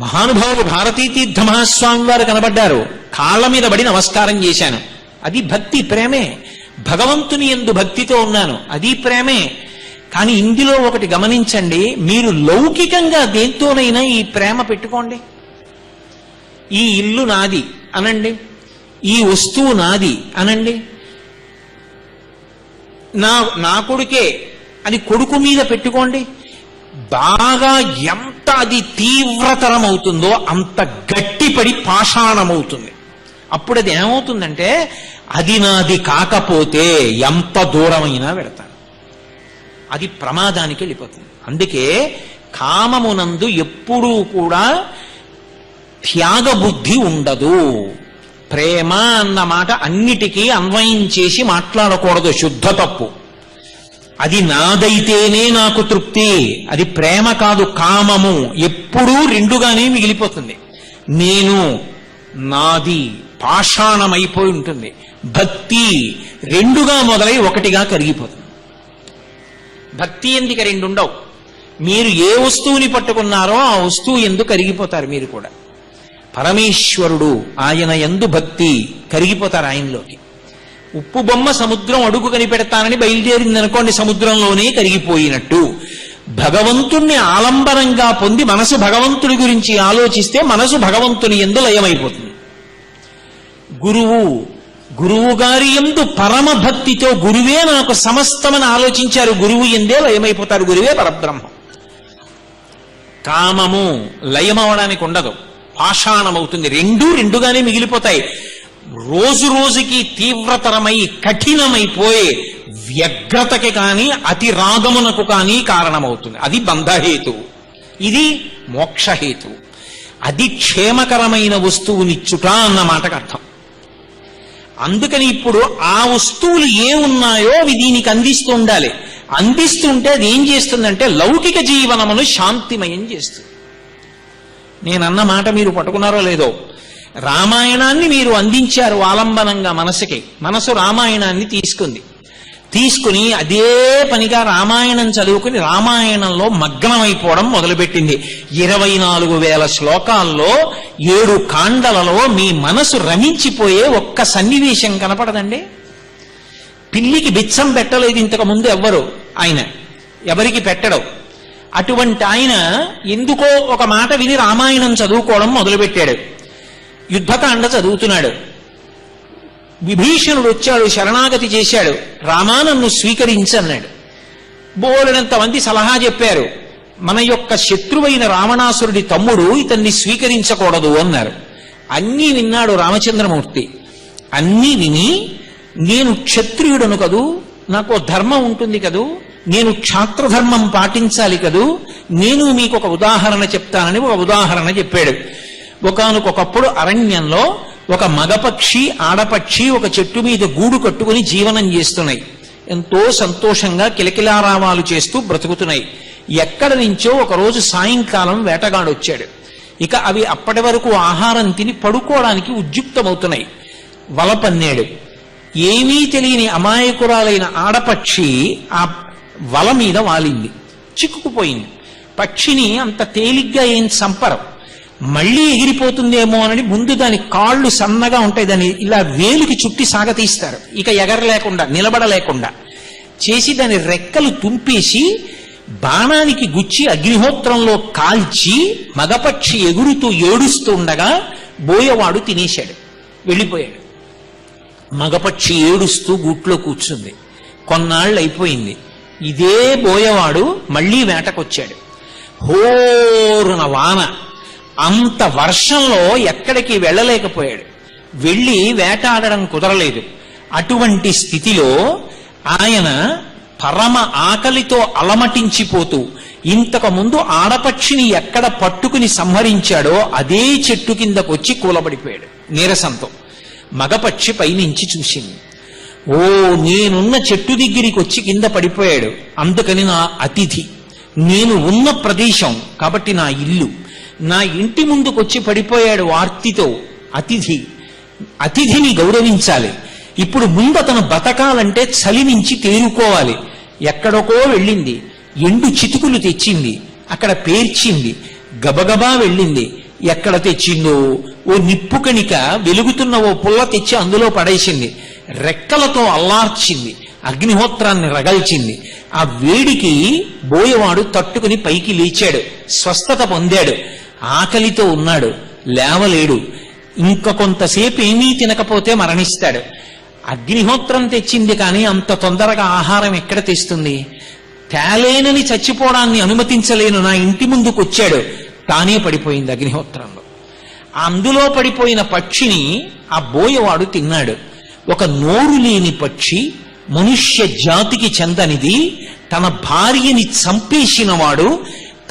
మహానుభావులు భారతీ తీర్థ మహాస్వామి వారు కనబడ్డారు, కాళ్ళ మీద పడి నమస్కారం చేశాను, అది భక్తి, ప్రేమే. భగవంతుని యందు భక్తితో ఉన్నాను, అది ప్రేమే. కానీ ఇందులో ఒకటి గమనించండి, మీరు లౌకికంగా దేంతోనైనా ఈ ప్రేమ పెట్టుకోండి. ఈ ఇల్లు నాది అనండి, ఈ వస్తువు నాది అనండి, నా కొడుకే అని కొడుకు మీద పెట్టుకోండి. బాగా ఎంత అది తీవ్రతరం అవుతుందో అంత గట్టిపడి పాషాణమవుతుంది. అప్పుడు అది ఏమవుతుందంటే అది నాది కాకపోతే ఎంత దూరమైనా వెడతాను, అది ప్రమాదానికి వెళ్ళిపోతుంది. అందుకే కామమునందు ఎప్పుడూ కూడా త్యాగబుద్ధి ఉండదు. ప్రేమ అన్న మాట అన్నిటికీ అన్వయం చేసి మాట్లాడకూడదు, శుద్ధ తప్పు. అది నాదైతేనే నాకు తృప్తి, అది ప్రేమ కాదు, కామము. ఎప్పుడూ రెండుగానే మిగిలిపోతుంది. నేను, నాది పాషాణమైపోయి ఉంటుంది. భక్తి రెండుగా మొదలై ఒకటిగా కరిగిపోతుంది. భక్తి ఎందుకు రెండు ఉండవు. మీరు ఏ వస్తువుని పట్టుకున్నారో ఆ వస్తువు ఎందుకు కరిగిపోతారు మీరు కూడా. పరమేశ్వరుడు, ఆయన యందు భక్తి, కరిగిపోతారు ఆయనలోకి. ఉప్పు బొమ్మ సముద్రం అడుగు కనిపెడతానని బయలుదేరిందనుకోండి, సముద్రంలోనే కరిగిపోయినట్టు. భగవంతుణ్ణి ఆలంబనంగా పొంది మనసు భగవంతుడి గురించి ఆలోచిస్తే మనసు భగవంతుని యందు లయమైపోతుంది. గురువు గారి యందు పరమ భక్తితో గురువే నాకు సమస్తమని ఆలోచించారు, గురువు యందే లయమైపోతారు, గురువే పరబ్రహ్మం. కామము లయమవడానికి ఉండదు, పాషాణమవుతుంది. రెండుగానే మిగిలిపోతాయి. రోజు రోజుకి తీవ్రతరమై కఠినమైపోయి వ్యగ్రతకి కానీ అతి రాగమునకు కానీ కారణమవుతుంది. అది బంధహేతువు, ఇది మోక్షహేతువు. అది క్షేమకరమైన వస్తువునిచ్చుట అన్న మాటకు అర్థం. అందుకని ఇప్పుడు ఆ వస్తువులు ఏమున్నాయో అవి దీనికి అందిస్తూ ఉండాలి. అందిస్తుంటే అది ఏం చేస్తుందంటే లౌకిక జీవనమును శాంతిమయం చేస్తుంది. నేనన్న మాట మీరు పట్టుకున్నారో లేదో, రామాయణాన్ని మీరు అందించారు ఆలంబనంగా మనసుకి, మనసు రామాయణాన్ని తీసుకుని అదే పనిగా రామాయణం చదువుకుని రామాయణంలో మగ్నమైపోవడం మొదలుపెట్టింది. 24,000 శ్లోకాల్లో 7 కాండలలో మీ మనసు రమించిపోయే ఒక్క సన్నివేశం కనపడదండి. పిల్లికి బిచ్చం పెట్టలేదు ఇంతకు ముందు ఎవ్వరు, ఆయన ఎవరికి పెట్టడం. అటువంటి ఆయన ఎందుకో ఒక మాట విని రామాయణం చదువుకోవడం మొదలుపెట్టాడు. యుద్ధకాండ చదువుతున్నాడు. విభీషణుడు వచ్చాడు, శరణాగతి చేశాడు. రామా నన్ను స్వీకరించన్నాడు. బోలెడంతమంది సలహా చెప్పారు, మన యొక్క శత్రువైన రావణాసురుడి తమ్ముడు, ఇతన్ని స్వీకరించకూడదు అన్నారు. అన్నీ విన్నాడు రామచంద్రమూర్తి. అన్నీ విని నేను క్షత్రియుడను కదూ, నాకు ధర్మం ఉంటుంది కదూ, నేను క్షాత్రధర్మం పాటించాలి కదూ, నేను మీకు ఒక ఉదాహరణ చెప్తానని ఒక ఉదాహరణ చెప్పాడు. ఒకానొకప్పుడు అరణ్యంలో ఒక మగపక్షి ఆడపక్షి ఒక చెట్టు మీద గూడు కట్టుకుని జీవనం చేస్తున్నాయి. ఎంతో సంతోషంగా కిలకిలారావాలు చేస్తూ బ్రతుకుతున్నాయి. ఎక్కడ నుంచో ఒకరోజు సాయంకాలం వేటగాడొచ్చాడు. ఇక అవి అప్పటి వరకు ఆహారం తిని పడుకోవడానికి ఉద్యుక్తమవుతున్నాయి. వల పన్నాడు. ఏమీ తెలియని అమాయకురాలైన ఆడపక్షి ఆ వల మీద వాలింది, చిక్కుకుపోయింది. పక్షిని అంత తేలిగ్గా ఏం చంపరు, మళ్ళీ ఎగిరిపోతుందేమో అని ముందు దాని కాళ్ళు సన్నగా ఉంటాయి, దాన్ని ఇలా వేలుకి చుట్టి సాగతీస్తారు, ఇక ఎగరలేకుండా నిలబడలేకుండా చేసి దాని రెక్కలు తుంపేసి బాణానికి గుచ్చి అగ్నిహోత్రంలో కాల్చి మగపక్షి ఎగురుతూ ఏడుస్తూ ఉండగా బోయవాడు తినేశాడు, వెళ్ళిపోయాడు. మగపక్షి ఏడుస్తూ గూట్లో కూర్చుంది. కొన్నాళ్ళు అయిపోయింది. ఇదే బోయవాడు మళ్లీ వేటకొచ్చాడు. హోరున వాన, అంత వర్షంలో ఎక్కడికి వెళ్ళలేకపోయాడు, వెళ్ళి వేటాడడం కుదరలేదు. అటువంటి స్థితిలో ఆయన పరమ ఆకలితో అలమటించిపోతూ ఇంతకు ముందు ఆడపక్షిని ఎక్కడ పట్టుకుని సంహరించాడో అదే చెట్టు కిందకొచ్చి కూలబడిపోయాడు నీరసంతో. మగపక్షి పైనుంచి చూసింది. ఓ, నేనున్న చెట్టు దగ్గరికి వచ్చి కింద పడిపోయాడు, అందుకని నా అతిథి, నేను ఉన్న ప్రదేశం కాబట్టి నా ఇల్లు, నా ఇంటి ముందుకొచ్చి పడిపోయాడు ఆర్తితో, అతిథి, అతిథిని గౌరవించాలి. ఇప్పుడు ముందు అతను బతకాలంటే చలి నుంచి తేరుకోవాలి. ఎక్కడికో వెళ్ళింది, ఎండు చితుకులు తెచ్చింది, అక్కడ పేర్చింది, గబగబా వెళ్ళింది. ఎక్కడ తెచ్చిందో ఓ నిప్పు కణిక వెలుగుతున్న ఓ పుల్ల తెచ్చి అందులో పడేసింది, రెక్కలతో అల్లార్చింది, అగ్నిహోత్రాన్ని రగల్చింది. ఆ వేడికి బోయవాడు తట్టుకుని పైకి లేచాడు, స్వస్థత పొందాడు. ఆకలితో ఉన్నాడు, లేవలేడు, ఇంక కొంతసేపు ఏమీ తినకపోతే మరణిస్తాడు. అగ్నిహోత్రం తెచ్చింది కానీ అంత తొందరగా ఆహారం ఎక్కడ తెస్తుంది? తేలేనని చచ్చిపోవడాన్ని అనుమతించలేను, నా ఇంటి ముందుకు వచ్చాడు, తానే పడిపోయింది అగ్నిహోత్రంలో. అందులో పడిపోయిన పక్షిని ఆ బోయవాడు తిన్నాడు. ఒక నోరు లేని పక్షి, మనుష్య జాతికి చెందనిది, తన భార్యని చంపేసినవాడు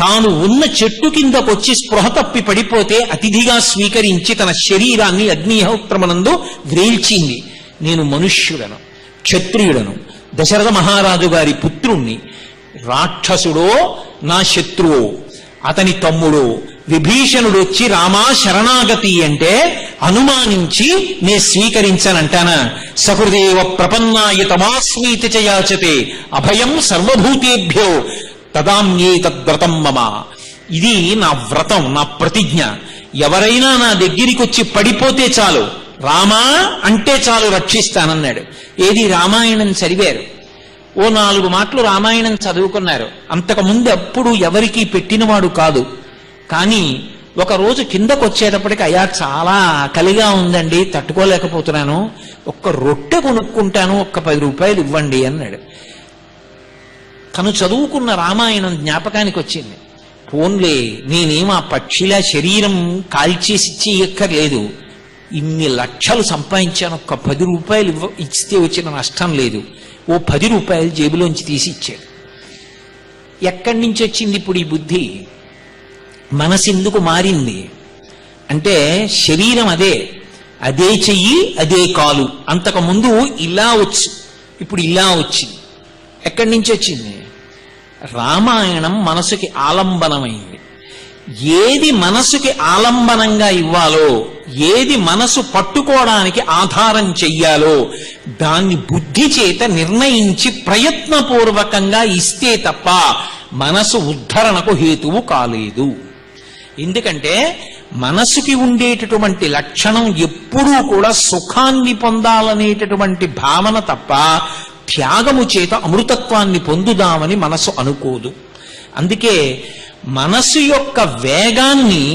తాను ఉన్న చెట్టు కిందకొచ్చి స్పృహ తప్పి పడిపోతే అతిథిగా స్వీకరించి తన శరీరాన్ని అగ్నిహోత్రమునందు వ్రేల్చింది. నేను మనుష్యుడను, క్షత్రియుడను, దశరథ మహారాజు గారి పుత్రుణ్ణి, రాక్షసుడో నా శత్రువో, అతని తమ్ముడో విభీషణుడు వచ్చి రామా శరణాగతి అంటే అనుమానించి నే స్వీకరించనంటానా? సహృదేవ ప్రపన్నాయ తమాస్మీతి చయాచతే అభయం సర్వభూతేభ్యో తదామ్యే తద్వ్రతం మమ. ఇది నా వ్రతం, నా ప్రతిజ్ఞ. ఎవరైనా నా దగ్గరికి వచ్చి పడిపోతే చాలు, రామా అంటే చాలు, రక్షిస్తానన్నాడు. ఏది రామాయణం చదివారు, ఓ 4 మాటలు రామాయణం చదువుకున్నారు. అంతకుముందు ఎప్పుడు ఎవరికీ పెట్టినవాడు కాదు. కానీ ఒకరోజు కిందకు వచ్చేటప్పటికి అయ్యా చాలా ఆకలిగా ఉందండి, తట్టుకోలేకపోతున్నాను, ఒక్క రొట్టె కొనుక్కుంటాను, ఒక్క 10 రూపాయలు ఇవ్వండి అన్నాడు. తను చదువుకున్న రామాయణం జ్ఞాపకానికి వచ్చింది. పోన్లే, నేనేం ఆ పక్షిలా శరీరం కాల్చేసి ఇచ్చేయక్కర్లేదు, ఇన్ని లక్షలు సంపాదించాను, ఒక్క 10 రూపాయలు ఇస్తే వచ్చిన నష్టం లేదు. ఓ 10 రూపాయలు జేబులోంచి తీసి ఇచ్చాడు. ఎక్కడి నుంచి వచ్చింది ఇప్పుడు ఈ బుద్ధి? మనసెందుకు మారింది అంటే శరీరం అదే, అదే చెయ్యి, అదే కాలు. అంతకుముందు ఇలా వచ్చు, ఇప్పుడు ఇలా వచ్చింది. ఎక్కడి నుంచి వచ్చింది? రామాయణం మనసుకి ఆలంబనమైంది. ఏది మనసుకి ఆలంబనంగా ఇవ్వాలో, ఏది మనసు పట్టుకోవడానికి ఆధారం చెయ్యాలో దాన్ని బుద్ధి చేత నిర్ణయించి ప్రయత్నపూర్వకంగా ఇస్తే తప్ప మనసు ఉద్ధరణకు హేతువు కాలేదు. ఎందుకంటే మనసుకి ఉండేటటువంటి లక్షణం ఎప్పుడూ కూడా సుఖాన్ని పొందాలనేటటువంటి భావన తప్ప త్యాగము చేత అమృతత్వాన్ని పొందుదామని మనసు అనుకోదు. అందుకే మనసు యొక్క వేగాన్ని,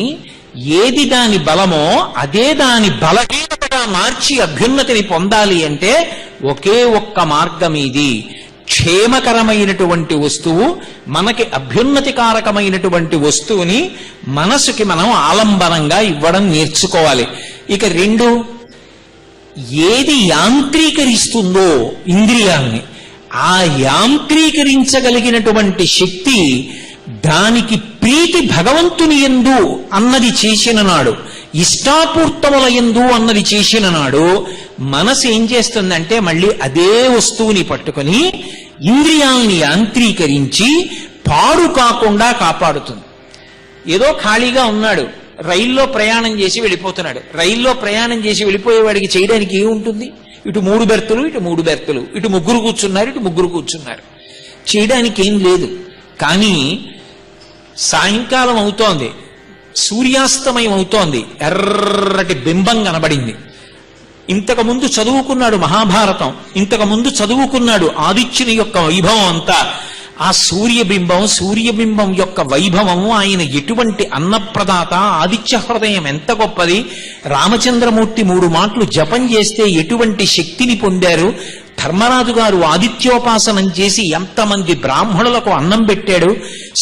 ఏది దాని బలమో అదే దాని బలహీనతగా మార్చి అభ్యున్నతిని పొందాలి అంటే ఒకే ఒక్క మార్గం ఇది. క్షేమకరమైనటువంటి వస్తువు, మనకి అభ్యున్నతికారకమైనటువంటి వస్తువుని మనసుకి మనం ఆలంబనంగా ఇవ్వడం నేర్చుకోవాలి. ఇక 2, ఏది యాంత్రీకరిస్తుందో ఇంద్రియాల్ని, ఆ యాంత్రీకరించగలిగినటువంటి శక్తి, దానికి ప్రీతి భగవంతుని యందు అన్నది చేసిన నాడు, ఇష్టాపూర్తముల యందు అన్నది చేసిన నాడు మనసు ఏం చేస్తుందంటే మళ్ళీ అదే వస్తువుని పట్టుకొని ఇంద్రియాల్ని యాంత్రీకరించి పాడు కాకుండా కాపాడుతుంది. ఏదో ఖాళీగా ఉన్నాడు, రైల్లో ప్రయాణం చేసి వెళ్ళిపోతున్నాడు. రైల్లో ప్రయాణం చేసి వెళ్ళిపోయేవాడికి చేయడానికి ఏముంటుంది? ఇటు 3 బెర్తులు, ఇటు 3 బెర్తులు, ఇటు 3 కూర్చున్నారు, ఇటు 3 కూర్చున్నారు. చేయడానికి ఏం లేదు. కానీ సాయంకాలం అవుతోంది, సూర్యాస్తమయం అవుతోంది, ఎర్రటి బింబం కనబడింది. ఇంతకుముందు చదువుకున్నాడు మహాభారతం, ఇంతకుముందు చదువుకున్నాడు ఆదిత్యుని యొక్క వైభవం అంతా. ఆ సూర్యబింబం యొక్క వైభవము, ఆయన ఎటువంటి అన్నప్రదాత, ఆదిత్య హృదయం ఎంత గొప్పది, రామచంద్రమూర్తి 3 మాటలు జపం చేస్తే ఎటువంటి శక్తిని పొందారు, ధర్మరాజు గారు ఆదిత్యోపాసనం చేసి ఎంతమంది బ్రాహ్మణులకు అన్నం పెట్టాడు,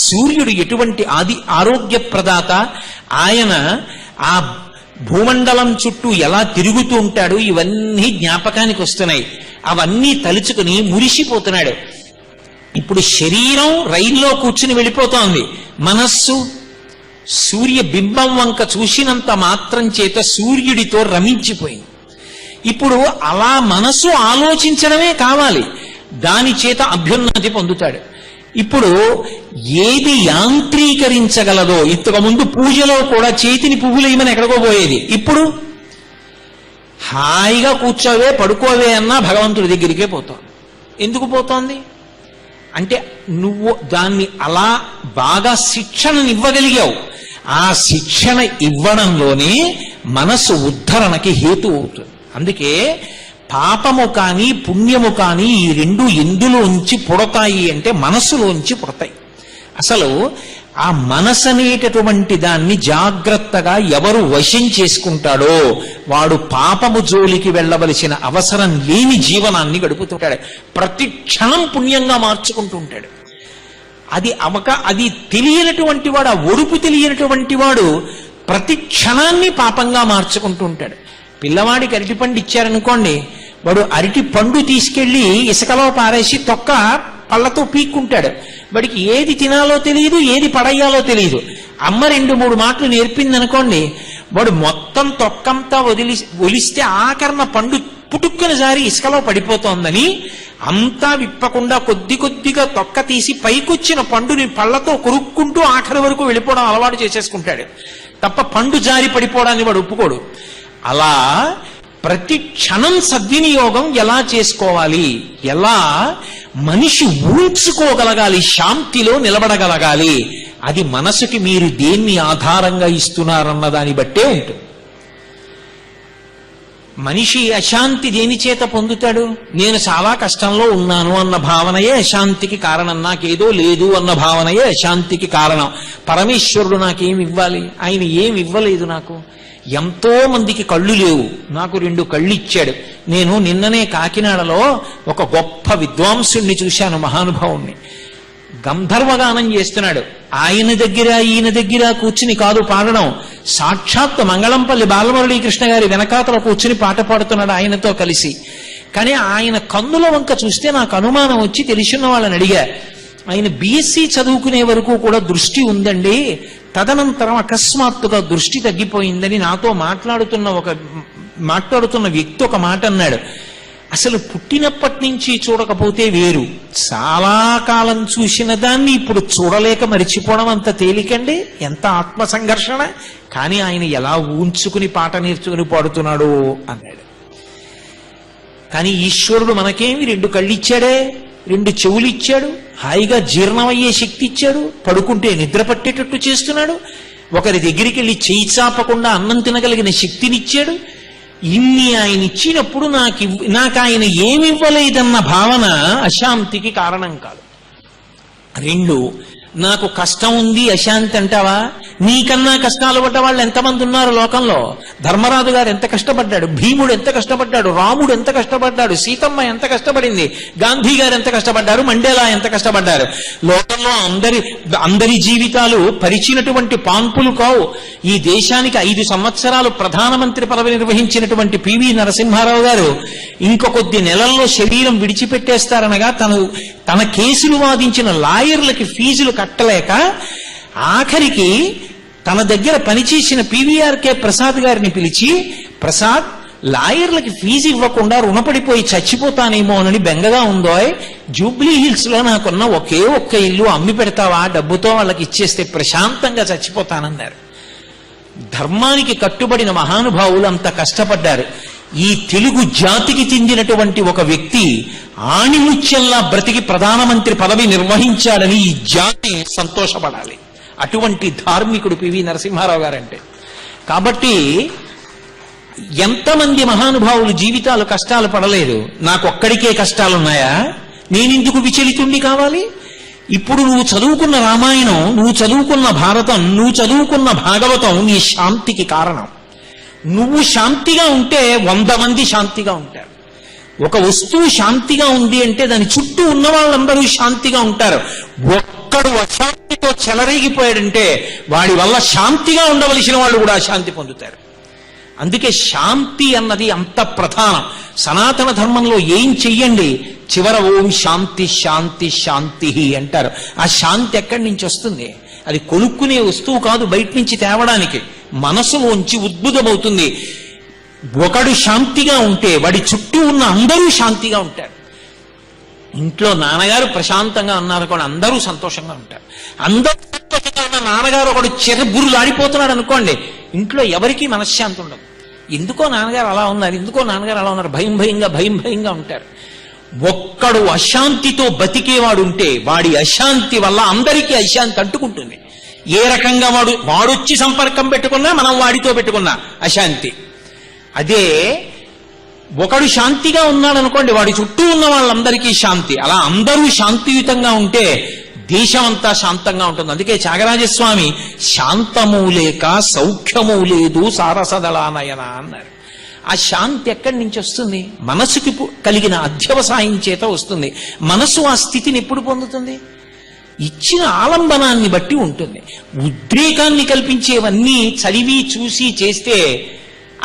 సూర్యుడు ఎటువంటి ఆరోగ్య ప్రదాత, ఆయన ఆ భూమండలం చుట్టూ ఎలా తిరుగుతూ ఉంటాడు, ఇవన్నీ జ్ఞాపకానికి వస్తున్నాయి. అవన్నీ తలుచుకుని మురిసిపోతున్నాడు. ఇప్పుడు శరీరం రైల్లో కూర్చుని వెళ్ళిపోతోంది, మనస్సు సూర్యబింబం వంక చూసినంత మాత్రం చేత సూర్యుడితో రమించిపోయింది. ఇప్పుడు అలా మనసు ఆలోచించడమే కావాలి, దాని చేత అభ్యున్నతి పొందుతాడు. ఇప్పుడు ఏది యాంత్రీకరించగలదో, ఇంతకుముందు పూజలో కూడా చేతిని పువ్వులేయమని ఎక్కడికో పోయేది, ఇప్పుడు హాయిగా కూర్చోవే పడుకోవే అన్నా భగవంతుడి దగ్గరికే పోతోంది. ఎందుకు పోతోంది అంటే నువ్వు దాన్ని అలా బాగా శిక్షణనివ్వగలిగావు. ఆ శిక్షణ ఇవ్వడంలోనే మనసు ఉద్ధరణకి హేతు అవుతుంది. అందుకే పాపము కానీ పుణ్యము కానీ ఈ 2 ఎందులోంచి పుడతాయి అంటే మనస్సులోంచి పుడతాయి. అసలు ఆ మనసు అనేటటువంటి దాన్ని జాగ్రత్తగా ఎవరు వశం చేసుకుంటాడో వాడు పాపము జోలికి వెళ్ళవలసిన అవసరం లేని జీవనాన్ని గడుపుతుంటాడు. ప్రతి క్షణం పుణ్యంగా మార్చుకుంటూ ఉంటాడు. అది తెలియనటువంటి వాడు, ఆ ఒడుపు తెలియనటువంటి వాడు ప్రతి క్షణాన్ని పాపంగా మార్చుకుంటూ ఉంటాడు. పిల్లవాడికి అరటిపండు ఇచ్చారనుకోండి, వాడు అరటి పండు తీసుకెళ్లి ఇసుకలో పారేసి తొక్క పళ్ళతో పీక్కుంటాడు. వాడికి ఏది తినాలో తెలియదు, ఏది పడేయాలో తెలియదు. అమ్మ 2-3 మాటలు నేర్పిందనుకోండి, వాడు మొత్తం తొక్కంతా ఒలిస్తే ఆఖరణ పండు పుటుక్కున జారి ఇసుకలో పడిపోతోందని అంతా విప్పకుండా కొద్ది కొద్దిగా తొక్క తీసి పైకొచ్చిన పండుని పళ్ళతో కొరుక్కుంటూ ఆఖరి వరకు వెళ్ళిపోవడం అలవాటు చేసేసుకుంటాడు తప్ప పండు జారి పడిపోవడాన్ని వాడు ఒప్పుకోడు. అలా ప్రతి క్షణం సద్వినియోగం ఎలా చేసుకోవాలి, ఎలా మనిషి ఊడ్చుకోగలగాలి, శాంతిలో నిలబడగలగాలి, అది మనసుకి మీరు దేన్ని ఆధారంగా ఇస్తున్నారన్న దాన్ని బట్టే ఉంటుంది. మనిషి అశాంతి దేని చేత పొందుతాడు? నేను చాలా కష్టంలో ఉన్నాను అన్న భావనయే అశాంతికి కారణం, నాకేదో లేదు అన్న భావనయే అశాంతికి కారణం. పరమేశ్వరుడు నాకేమి ఇవ్వాలి? ఆయన ఏమి ఇవ్వలేదు నాకు. ఎంతో మందికి కళ్ళు లేవు, నాకు 2 కళ్ళు ఇచ్చాడు. నేను నిన్ననే కాకినాడలో ఒక గొప్ప విద్వాంసుణ్ణి చూశాను, మహానుభావుణ్ణి. గంధర్వగానం చేస్తున్నాడు. ఈయన దగ్గర కూర్చుని కాదు పాడడం, సాక్షాత్ మంగళంపల్లి బాలమురళీకృష్ణ గారి వెనకాతల కూర్చుని పాట పాడుతున్నాడు ఆయనతో కలిసి. కానీ ఆయన కన్నుల వంక చూస్తే నాకు అనుమానం వచ్చి తెలిసిన వాళ్ళని అడిగా. ఆయన బిఎస్సి చదువుకునే వరకు కూడా దృష్టి ఉందండి, తదనంతరం అకస్మాత్తుగా దృష్టి తగ్గిపోయిందని నాతో మాట్లాడుతున్న వ్యక్తి ఒక మాట అన్నాడు. అసలు పుట్టినప్పటి నుంచి చూడకపోతే వేరు, చాలా కాలం చూసిన దాన్ని ఇప్పుడు చూడలేక మరిచిపోవడం అంత తేలికండి, ఎంత ఆత్మ సంఘర్షణ. కానీ ఆయన ఎలా ఊంచుకుని పాట నేర్చుకుని పాడుతున్నాడు అన్నాడు. కానీ ఈశ్వరుడు మనకేమి 2 కళ్ళు ఇచ్చాడే, 2 చెవులు ఇచ్చాడు, హాయిగా జీర్ణమయ్యే శక్తి ఇచ్చాడు, పడుకుంటే నిద్ర పట్టేటట్టు చేస్తున్నాడు, ఒకరి దగ్గరికి వెళ్ళి చేయి చాపకుండా అన్నం తినగలిగిన శక్తినిచ్చాడు. ఇన్ని ఆయన ఇచ్చినప్పుడు నాకు ఆయన ఏమివ్వలేదన్న భావన అశాంతికి కారణం కాదు. 2, నాకు కష్టం ఉంది అశాంతి అంటావా? నీకన్నా కష్టాలు పడ్డ వాళ్ళు ఎంతమంది ఉన్నారు లోకంలో? ధర్మరాజు గారు ఎంత కష్టపడ్డాడు, భీముడు ఎంత కష్టపడ్డాడు, రాముడు ఎంత కష్టపడ్డాడు, సీతమ్మ ఎంత కష్టపడింది, గాంధీ గారు ఎంత కష్టపడ్డారు, మండేలా ఎంత కష్టపడ్డారు. లోకంలో అందరి జీవితాలు పరిచినటువంటి పాన్పులు కావు. ఈ దేశానికి 5 సంవత్సరాలు ప్రధానమంత్రి పదవి నిర్వహించినటువంటి పివి నరసింహారావు గారు ఇంకొద్ది నెలల్లో శరీరం విడిచిపెట్టేస్తారనగా తన కేసులు వాదించిన లాయర్లకి ఫీజులు కట్టలేక ఆఖరికి తన దగ్గర పనిచేసిన పివిఆర్కే ప్రసాద్ గారిని పిలిచి, ప్రసాద్, లాయర్లకి ఫీజు ఇవ్వకుండా రుణపడిపోయి చచ్చిపోతానేమో అని బెంగగా ఉందో, జూబ్లీ హిల్స్ లో నాకున్న ఒకే ఒక్క ఇల్లు అమ్మి పెడతావా, డబ్బుతో వాళ్ళకి ఇచ్చేస్తే ప్రశాంతంగా చచ్చిపోతానన్నారు. ధర్మానికి కట్టుబడిన మహానుభావులు అంత కష్టపడ్డారు. ఈ తెలుగు జాతికి చెందినటువంటి ఒక వ్యక్తి ఆణిముత్యంలా బ్రతికి ప్రధానమంత్రి పదవి నిర్వహించాడని ఈ జాతి సంతోషపడాలి. అటువంటి ధార్మికుడు పివి నరసింహారావు గారంటే. కాబట్టి ఎంతమంది మహానుభావులు జీవితాలు కష్టాలు పడలేదు, నాకొక్కడికే కష్టాలున్నాయా, నేనెందుకు విచలితుండి కావాలి? ఇప్పుడు నువ్వు చదువుకున్న రామాయణం, నువ్వు చదువుకున్న భారతం, నువ్వు చదువుకున్న భాగవతం నీ శాంతికి కారణం. నువ్వు శాంతిగా ఉంటే 100 మంది శాంతిగా ఉంటారు. ఒక వస్తువు శాంతిగా ఉంది అంటే దాని చుట్టూ ఉన్న వాళ్ళందరూ శాంతిగా ఉంటారు. ఒక్కడు అశాంతితో చెలరేగిపోయాడంటే వాడి వల్ల శాంతిగా ఉండవలసిన వాళ్ళు కూడా అశాంతి పొందుతారు. అందుకే శాంతి అన్నది అంత ప్రధానం. సనాతన ధర్మంలో ఏం చెయ్యండి చివర ఓం శాంతి శాంతి శాంతి అంటారు. ఆ శాంతి ఎక్కడి నుంచి వస్తుంది? అది కొనుక్కునే వస్తువు కాదు, బయట నుంచి తేవడానికి మనసులోంచి ఉద్భుతమవుతుంది. ఒకడు శాంతిగా ఉంటే వాడి చుట్టూ ఉన్న అందరూ శాంతిగా ఉంటారు. ఇంట్లో నాన్నగారు ప్రశాంతంగా ఉన్నారు కూడా అందరూ సంతోషంగా ఉంటారు. అందరూ సంతోషంగా ఉన్న నాన్నగారు ఒకడు చెరబురులాడిపోతున్నాడు అనుకోండి, ఇంట్లో ఎవరికీ మనశ్శాంతి ఉండదు. ఎందుకో నాన్నగారు అలా ఉన్నారు, ఎందుకో నాన్నగారు అలా ఉన్నారు, భయం భయంగా ఉంటారు. ఒక్కడు అశాంతితో బతికేవాడు ఉంటే వాడి అశాంతి వల్ల అందరికీ అశాంతి అంటుకుంటుంది. ఏ రకంగా వాడొచ్చి సంపర్కం పెట్టుకున్నా మనం వాడితో పెట్టుకున్నా అశాంతి. అదే ఒకడు శాంతిగా ఉన్నాడనుకోండి, వాడి చుట్టూ ఉన్న వాళ్ళందరికీ శాంతి. అలా అందరూ శాంతియుతంగా ఉంటే దేశం అంతా శాంతంగా ఉంటుంది. అందుకే త్యాగరాజస్వామి శాంతము లేక సౌఖ్యము లేదు సారసదళానయన అన్నారు. ఆ శాంతి ఎక్కడి నుంచి వస్తుంది? మనసుకి కలిగిన అధ్యవసాయం చేత వస్తుంది. మనసు ఆ స్థితిని ఎప్పుడు పొందుతుంది? ఇచ్చిన ఆలంబనాన్ని బట్టి ఉంటుంది. ఉద్రేకాన్ని కల్పించేవన్నీ చదివి చూసి చేస్తే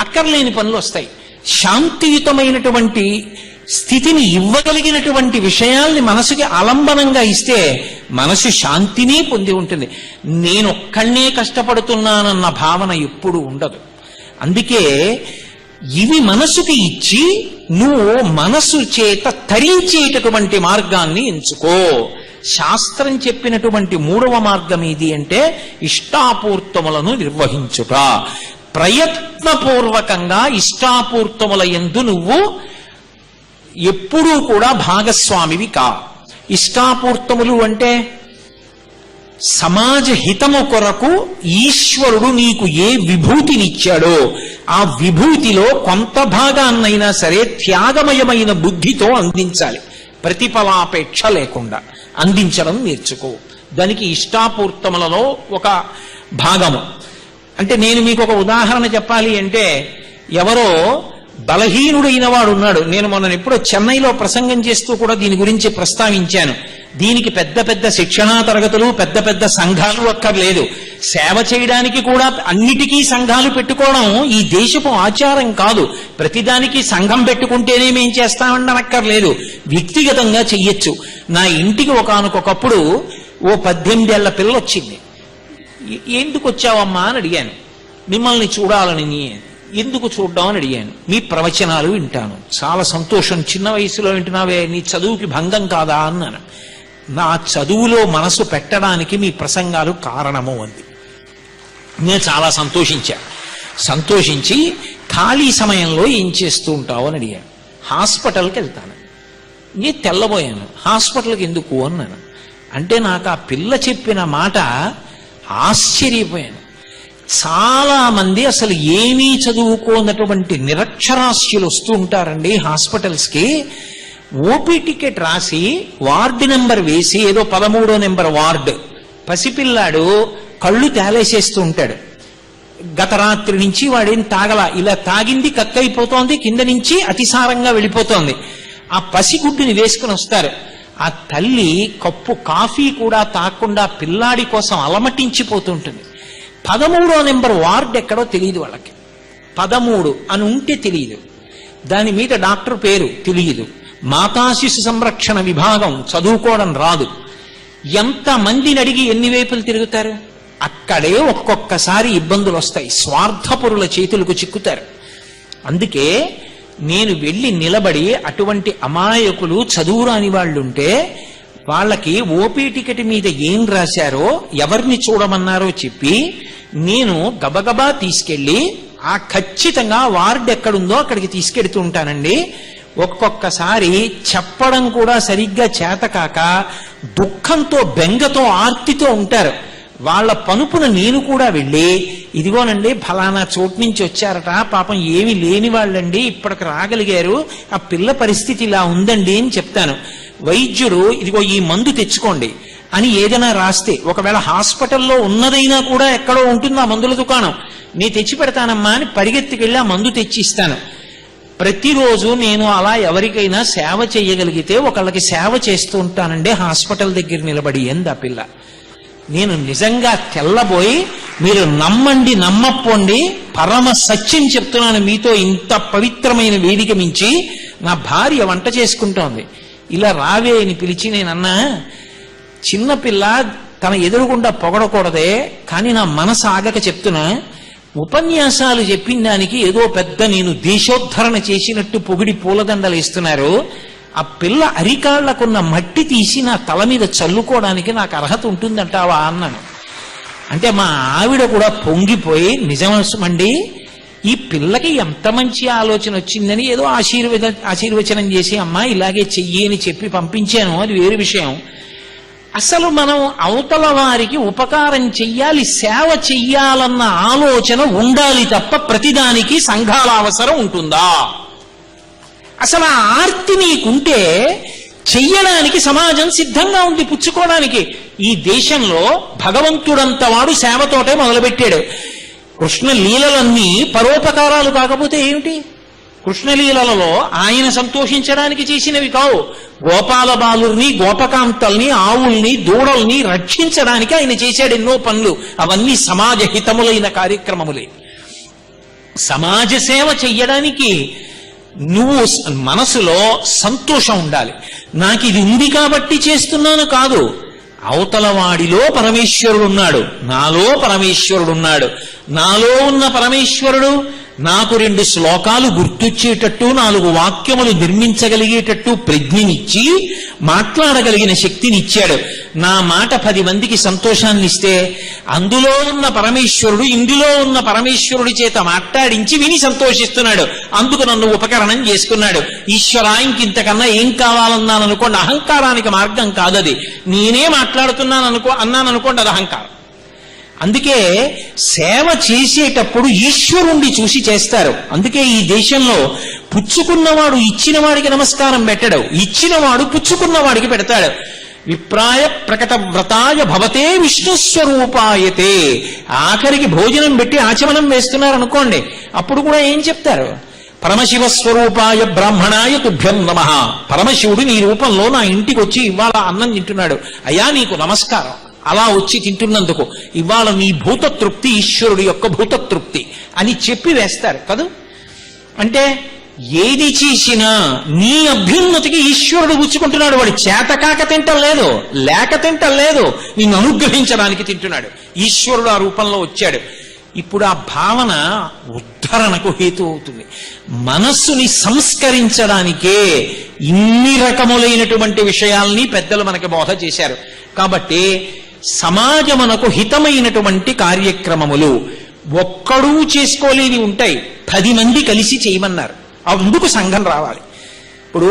అక్కర్లేని పనులు వస్తాయి. శాంతియుతమైనటువంటి స్థితిని ఇవ్వగలిగినటువంటి విషయాల్ని మనసుకి ఆలంబనంగా ఇస్తే మనసు శాంతిని పొంది ఉంటుంది. నేనొక్కడే కష్టపడుతున్నానన్న భావన ఎప్పుడు ఉండదు. అందుకే ఇవి మనసుకి ఇచ్చి నువ్వు మనసు చేత తరించేటటువంటి మార్గాన్ని ఎంచుకో. శాస్త్రం చెప్పినటువంటి 3వ మార్గం ఏది అంటే ఇష్టాపూర్తములను నిర్వహించుట. ప్రయత్నపూర్వకంగా ఇష్టాపూర్తముల యందు నువ్వు ఎప్పుడూ కూడా భాగస్వామివి కా. ఇష్టాపూర్తములు అంటే సమాజ హితము కొరకు ఈశ్వరుడు నీకు ఏ విభూతినిచ్చాడో ఆ విభూతిలో కొంత భాగాన్నైనా సరే త్యాగమయమైన బుద్ధితో అందించాలి. ప్రతిఫలాపేక్ష లేకుండా అందించడం నేర్చుకో. దానికి ఇష్టాపూర్తములలో ఒక భాగము. అంటే నేను మీకు ఒక ఉదాహరణ చెప్పాలి అంటే, ఎవరో బలహీనుడైన వాడు ఉన్నాడు. నేను మొన్న ఎప్పుడో చెన్నైలో ప్రసంగం చేస్తూ కూడా దీని గురించి ప్రస్తావించాను. దీనికి పెద్ద పెద్ద శిక్షణా తరగతులు, పెద్ద పెద్ద సంఘాలు అక్కర్లేదు. సేవ చేయడానికి కూడా అన్నిటికీ సంఘాలు పెట్టుకోవడం ఈ దేశపు ఆచారం కాదు. ప్రతిదానికి సంఘం పెట్టుకుంటేనే మేం చేస్తామని అనక్కర్లేదు, వ్యక్తిగతంగా చెయ్యొచ్చు. నా ఇంటికి ఒకానొకప్పుడు ఓ 18 ఏళ్ల పిల్ల వచ్చింది. ఎందుకు వచ్చావమ్మా అని అడిగాను. మిమ్మల్ని చూడాలని. ఎందుకు చూడ్డాం అని అడిగాను. మీ ప్రవచనాలు వింటాను. చాలా సంతోషం, చిన్న వయసులో వింటున్నావే, నీ చదువుకి భంగం కాదా అన్నాను. నా చదువులో మనసు పెట్టడానికి మీ ప్రసంగాలు కారణము అంది. నేను చాలా సంతోషించి ఖాళీ సమయంలో ఏం చేస్తూ ఉంటావు అని అడిగాను. హాస్పిటల్కి వెళ్తాను. నేను తెల్లబోయాను. హాస్పిటల్కి ఎందుకు అన్నాను. అంటే నాకు ఆ పిల్ల చెప్పిన మాట ఆశ్చర్యపోయాను. చాలా మంది అసలు ఏమీ చదువుకోనటువంటి నిరక్షరాస్యులు వస్తూ ఉంటారండి హాస్పిటల్స్కి. ఓపీ టికెట్ రాసి వార్డు నెంబర్ వేసి, ఏదో 13వ నెంబర్ వార్డు, పసిపిల్లాడు కళ్ళు తేలేసేస్తూ ఉంటాడు. గత రాత్రి నుంచి వాడేం తాగలా, ఇలా తాగింది కక్కైపోతోంది, కింద నుంచి అతిసారంగా వెళ్ళిపోతోంది. ఆ పసిగుడ్డుని వేసుకుని వస్తారు. ఆ తల్లి కప్పు కాఫీ కూడా తాగకుండా పిల్లాడి కోసం అలమటించిపోతుంటుంది. 13వ నెంబర్ వార్డు ఎక్కడో తెలియదు వాళ్ళకి. 13 అని ఉంటే తెలియదు, దాని మీద డాక్టర్ పేరు తెలియదు, మాతా శిశు సంరక్షణ విభాగం చదువుకోవడం రాదు. ఎంతమందిని అడిగి ఎన్ని వైపులు తిరుగుతారు? అక్కడే ఒక్కొక్కసారి ఇబ్బందులు వస్తాయి, స్వార్థపరుల చేతులకు చిక్కుతారు. అందుకే నేను వెళ్ళి నిలబడి అటువంటి అమాయకులు చదువురాని వాళ్ళుంటే వాళ్ళకి ఓపీ టికెట్ మీద ఏం రాశారో, ఎవరిని చూడమన్నారో చెప్పి నేను గబగబా తీసుకెళ్లి ఆ ఖచ్చితంగా వార్డు ఎక్కడుందో అక్కడికి తీసుకెడుతూ ఉంటానండి. ఒక్కొక్కసారి చెప్పడం కూడా సరిగ్గా చేతకాక దుఃఖంతో బెంగతో ఆర్తితో ఉంటారు. వాళ్ళ పనుపున నేను కూడా వెళ్ళి, ఇదిగోనండి ఫలానా చోటు నుంచి వచ్చారట, పాపం ఏమి లేని వాళ్ళండి, ఇప్పటికి రాగలిగారు, ఆ పిల్ల పరిస్థితి ఇలా ఉందండి అని చెప్తాను. వైద్యుడు ఇదిగో ఈ మందు తెచ్చుకోండి అని ఏదైనా రాస్తే, ఒకవేళ హాస్పిటల్లో ఉన్నదైనా కూడా ఎక్కడో ఉంటుంది ఆ మందుల దుకాణం, నీ తెచ్చి పెడతానమ్మా అని పరిగెత్తికెళ్ళి ఆ మందు తెచ్చి ఇస్తాను. ప్రతిరోజు నేను అలా ఎవరికైనా సేవ చేయగలిగితే ఒకళ్ళకి సేవ చేస్తూ ఉంటానండి హాస్పిటల్ దగ్గర నిలబడి. ఏందా పిల్ల, నేను నిజంగా తెల్లబోయి, మీరు నమ్మండి నమ్మపోండి, పరమ సత్యం చెప్తున్నాను మీతో, ఇంత పవిత్రమైన వేదిక మించి నా భార్య వంట చేసుకుంటోంది, ఇలా రావే అని పిలిచి నేనన్నా, చిన్నపిల్ల తన ఎదురుగుండా పొగడకూడదే, కానీ నా మనసు ఆగక చెప్తున్నా, ఉపన్యాసాలు చెప్పిన దానికి ఏదో పెద్ద నేను దేశోద్ధరణ చేసినట్టు పొగిడి పూలదండలు ఇస్తున్నారు. ఆ పిల్ల అరికాళ్లకున్న మట్టి తీసి నా తల మీద చల్లుకోవడానికి నాకు అర్హత ఉంటుందంటావా అన్నాను. అంటే మా ఆవిడ కూడా పొంగిపోయి, నిజమండి ఈ పిల్లకి ఎంత మంచి ఆలోచన వచ్చిందని ఏదో ఆశీర్వచనం చేసి, అమ్మా ఇలాగే చెయ్యి అని చెప్పి పంపించాను, అది వేరు విషయం. అసలు మనం అవతల వారికి ఉపకారం చెయ్యాలి, సేవ చెయ్యాలన్న ఆలోచన ఉండాలి తప్ప ప్రతిదానికి సంఘాల అవసరం ఉంటుందా? అసలు ఆ ఆర్తి నీకుంటే చెయ్యడానికి సమాజం సిద్ధంగా ఉంది, పుచ్చుకోవడానికి. ఈ దేశంలో భగవంతుడంత వాడు సేవతోటే మొదలుపెట్టాడు. కృష్ణ లీలలన్నీ పరోపకారాలు కాకపోతే ఏమిటి? కృష్ణలీలలో ఆయన సంతోషించడానికి చేసినవి కావు. గోపాల బాలుర్ని, గోపకాంతల్ని, ఆవుల్ని, దూడల్ని రక్షించడానికి ఆయన చేశాడు ఎన్నో పనులు. అవన్నీ సమాజ హితములైన కార్యక్రమములే. సమాజ సేవ చెయ్యడానికి నువ్వు మనసులో సంతోషం ఉండాలి. నాకు ఇది ఉంది కాబట్టి చేస్తున్నాను కాదు, అవతల వాడిలో పరమేశ్వరుడు ఉన్నాడు, నాలో పరమేశ్వరుడు ఉన్నాడు. నాలో ఉన్న పరమేశ్వరుడు నాకు 2 శ్లోకాలు గుర్తొచ్చేటట్టు, 4 వాక్యములు నిర్మించగలిగేటట్టు ప్రజ్ఞనిచ్చి మాట్లాడగలిగిన శక్తినిచ్చాడు. నా మాట 10 మందికి సంతోషాన్ని ఇస్తే, అందులో ఉన్న పరమేశ్వరుడు ఇందులో ఉన్న పరమేశ్వరుడి చేత మాట్లాడించి విని సంతోషిస్తున్నాడు. అందుకు నన్ను ఉపకరణం చేసుకున్నాడు. ఈశ్వరా ఇంకింతకన్నా ఏం కావాలన్నాననుకోండి, అహంకారానికి మార్గం కాదది. నేనే అన్నాననుకోండి, అది అహంకారం. అందుకే సేవ చేసేటప్పుడు ఈశ్వరుణ్ణి చూసి చేస్తారు. అందుకే ఈ దేశంలో పుచ్చుకున్నవాడు ఇచ్చిన వాడికి నమస్కారం పెట్టడు, ఇచ్చినవాడు పుచ్చుకున్నవాడికి పెడతాడు. విప్రాయ ప్రకట వ్రతాయ భవతే విష్ణుస్వరూపాయతే. ఆఖరికి భోజనం పెట్టి ఆచమనం వేస్తున్నారనుకోండి, అప్పుడు కూడా ఏం చెప్తారు? పరమశివస్వరూపాయ బ్రాహ్మణాయ తుభ్యం నమః. పరమశివుడు నీ రూపంలో నా ఇంటికి వచ్చి ఇవాళ అన్నం తింటున్నాడు, అయ్యా నీకు నమస్కారం. అలా వచ్చి తింటున్నందుకు ఇవాళ నీ భూతతృప్తి ఈశ్వరుడు యొక్క భూతతృప్తి అని చెప్పి వేస్తారు కదా. అంటే ఏది చేసినా నీ అభ్యున్నతికి ఈశ్వరుడు పుచ్చుకుంటున్నాడు. వాడు చేతకాక తింటలేదు, లేక తింటలేదు, నిన్ను అనుగ్రహించడానికి తింటున్నాడు. ఈశ్వరుడు ఆ రూపంలో వచ్చాడు. ఇప్పుడు ఆ భావన ఉద్ధరణకు హేతు అవుతుంది. మనస్సుని సంస్కరించడానికే ఇన్ని రకములైనటువంటి విషయాల్ని పెద్దలు మనకి బోధ చేశారు. కాబట్టి సమాజమునకు హితమైనటువంటి కార్యక్రమములు ఒక్కడూ చేసుకోలేని ఉంటాయి, 10 మంది కలిసి చేయమన్నారు. అందుకు సంఘం రావాలి. ఇప్పుడు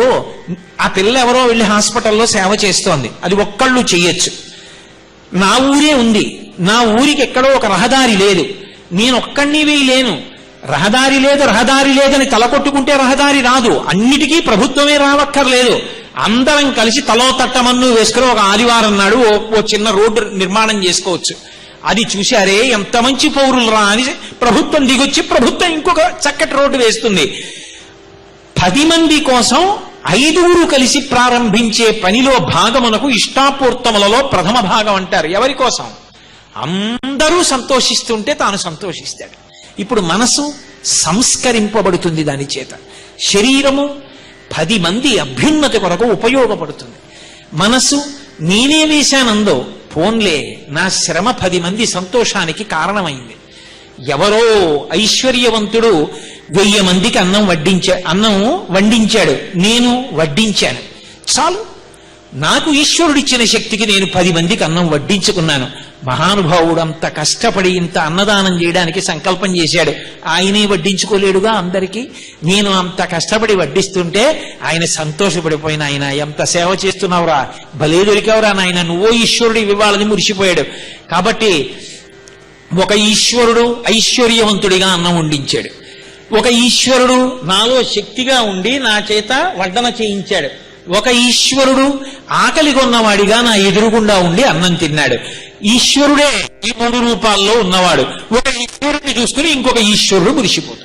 ఆ పిల్ల ఎవరో వెళ్ళి హాస్పిటల్లో సేవ చేస్తోంది, అది ఒక్కళ్ళు చెయ్యొచ్చు. నా ఊరే ఉంది, నా ఊరికి ఎక్కడో ఒక రహదారి లేదు, నేను ఒక్కడిని లేను. రహదారి లేదని తలకొట్టుకుంటే రహదారి రాదు. అన్నిటికీ ప్రభుత్వమే రావక్కర్లేదు. అందరం కలిసి తలో తట్టమన్ను వేసుకుని ఒక ఆదివారం నాడు ఓ చిన్న రోడ్డు నిర్మాణం చేసుకోవచ్చు. అది చూశారే ఎంత మంచి పౌరులు రా అని ప్రభుత్వం దిగొచ్చి ప్రభుత్వం ఇంకొక చక్కటి రోడ్డు వేస్తుంది. 10 మంది కోసం 5 కలిసి ప్రారంభించే పనిలో భాగమునకు ఇష్టాపూర్తములలో ప్రథమ భాగం అంటారు. ఎవరి కోసం? అందరూ సంతోషిస్తుంటే తాను సంతోషిస్తాడు. ఇప్పుడు మనసు సంస్కరింపబడుతుంది దాని చేత. శరీరము 10 మంది అభ్యున్నతి కొరకు ఉపయోగపడుతుంది. మనసు నేనే వేశానందో పోన్లే, నా శ్రమ 10 మంది సంతోషానికి కారణమైంది. ఎవరో ఐశ్వర్యవంతుడు 1000 మందికి అన్నం వండించాడు, నేను వడ్డించాను, చాలు. నాకు ఈశ్వరుడిచ్చిన శక్తికి నేను 10 మందికి అన్నం వడ్డించుకున్నాను. మహానుభావుడు అంత కష్టపడి ఇంత అన్నదానం చేయడానికి సంకల్పం చేశాడు. ఆయనే వడ్డించుకోలేడుగా అందరికీ. నేను అంత కష్టపడి వడ్డిస్తుంటే ఆయన సంతోషపడిపోయిన, ఆయన ఎంత సేవ చేస్తున్నావురా, భలే దొరికావురా నాయన, నువ్వో ఈశ్వరుడు ఇవ్వాలని మురిసిపోయాడు. కాబట్టి ఒక ఈశ్వరుడు ఐశ్వర్యవంతుడిగా అన్నం వండించాడు. ఒక ఈశ్వరుడు నాలో శక్తిగా ఉండి నా చేత వడ్డన చేయించాడు. ఒక ఈశ్వరుడు ఆకలి కొన్నవాడిగా నా ఎదురుగుండా ఉండి అన్నం తిన్నాడు. ఈశ్వరుడే ఈ 3 రూపాల్లో ఉన్నవాడు. ఒక ఈశ్వరుడిని చూసుకుని ఇంకొక ఈశ్వరుడు మురిసిపోతాడు.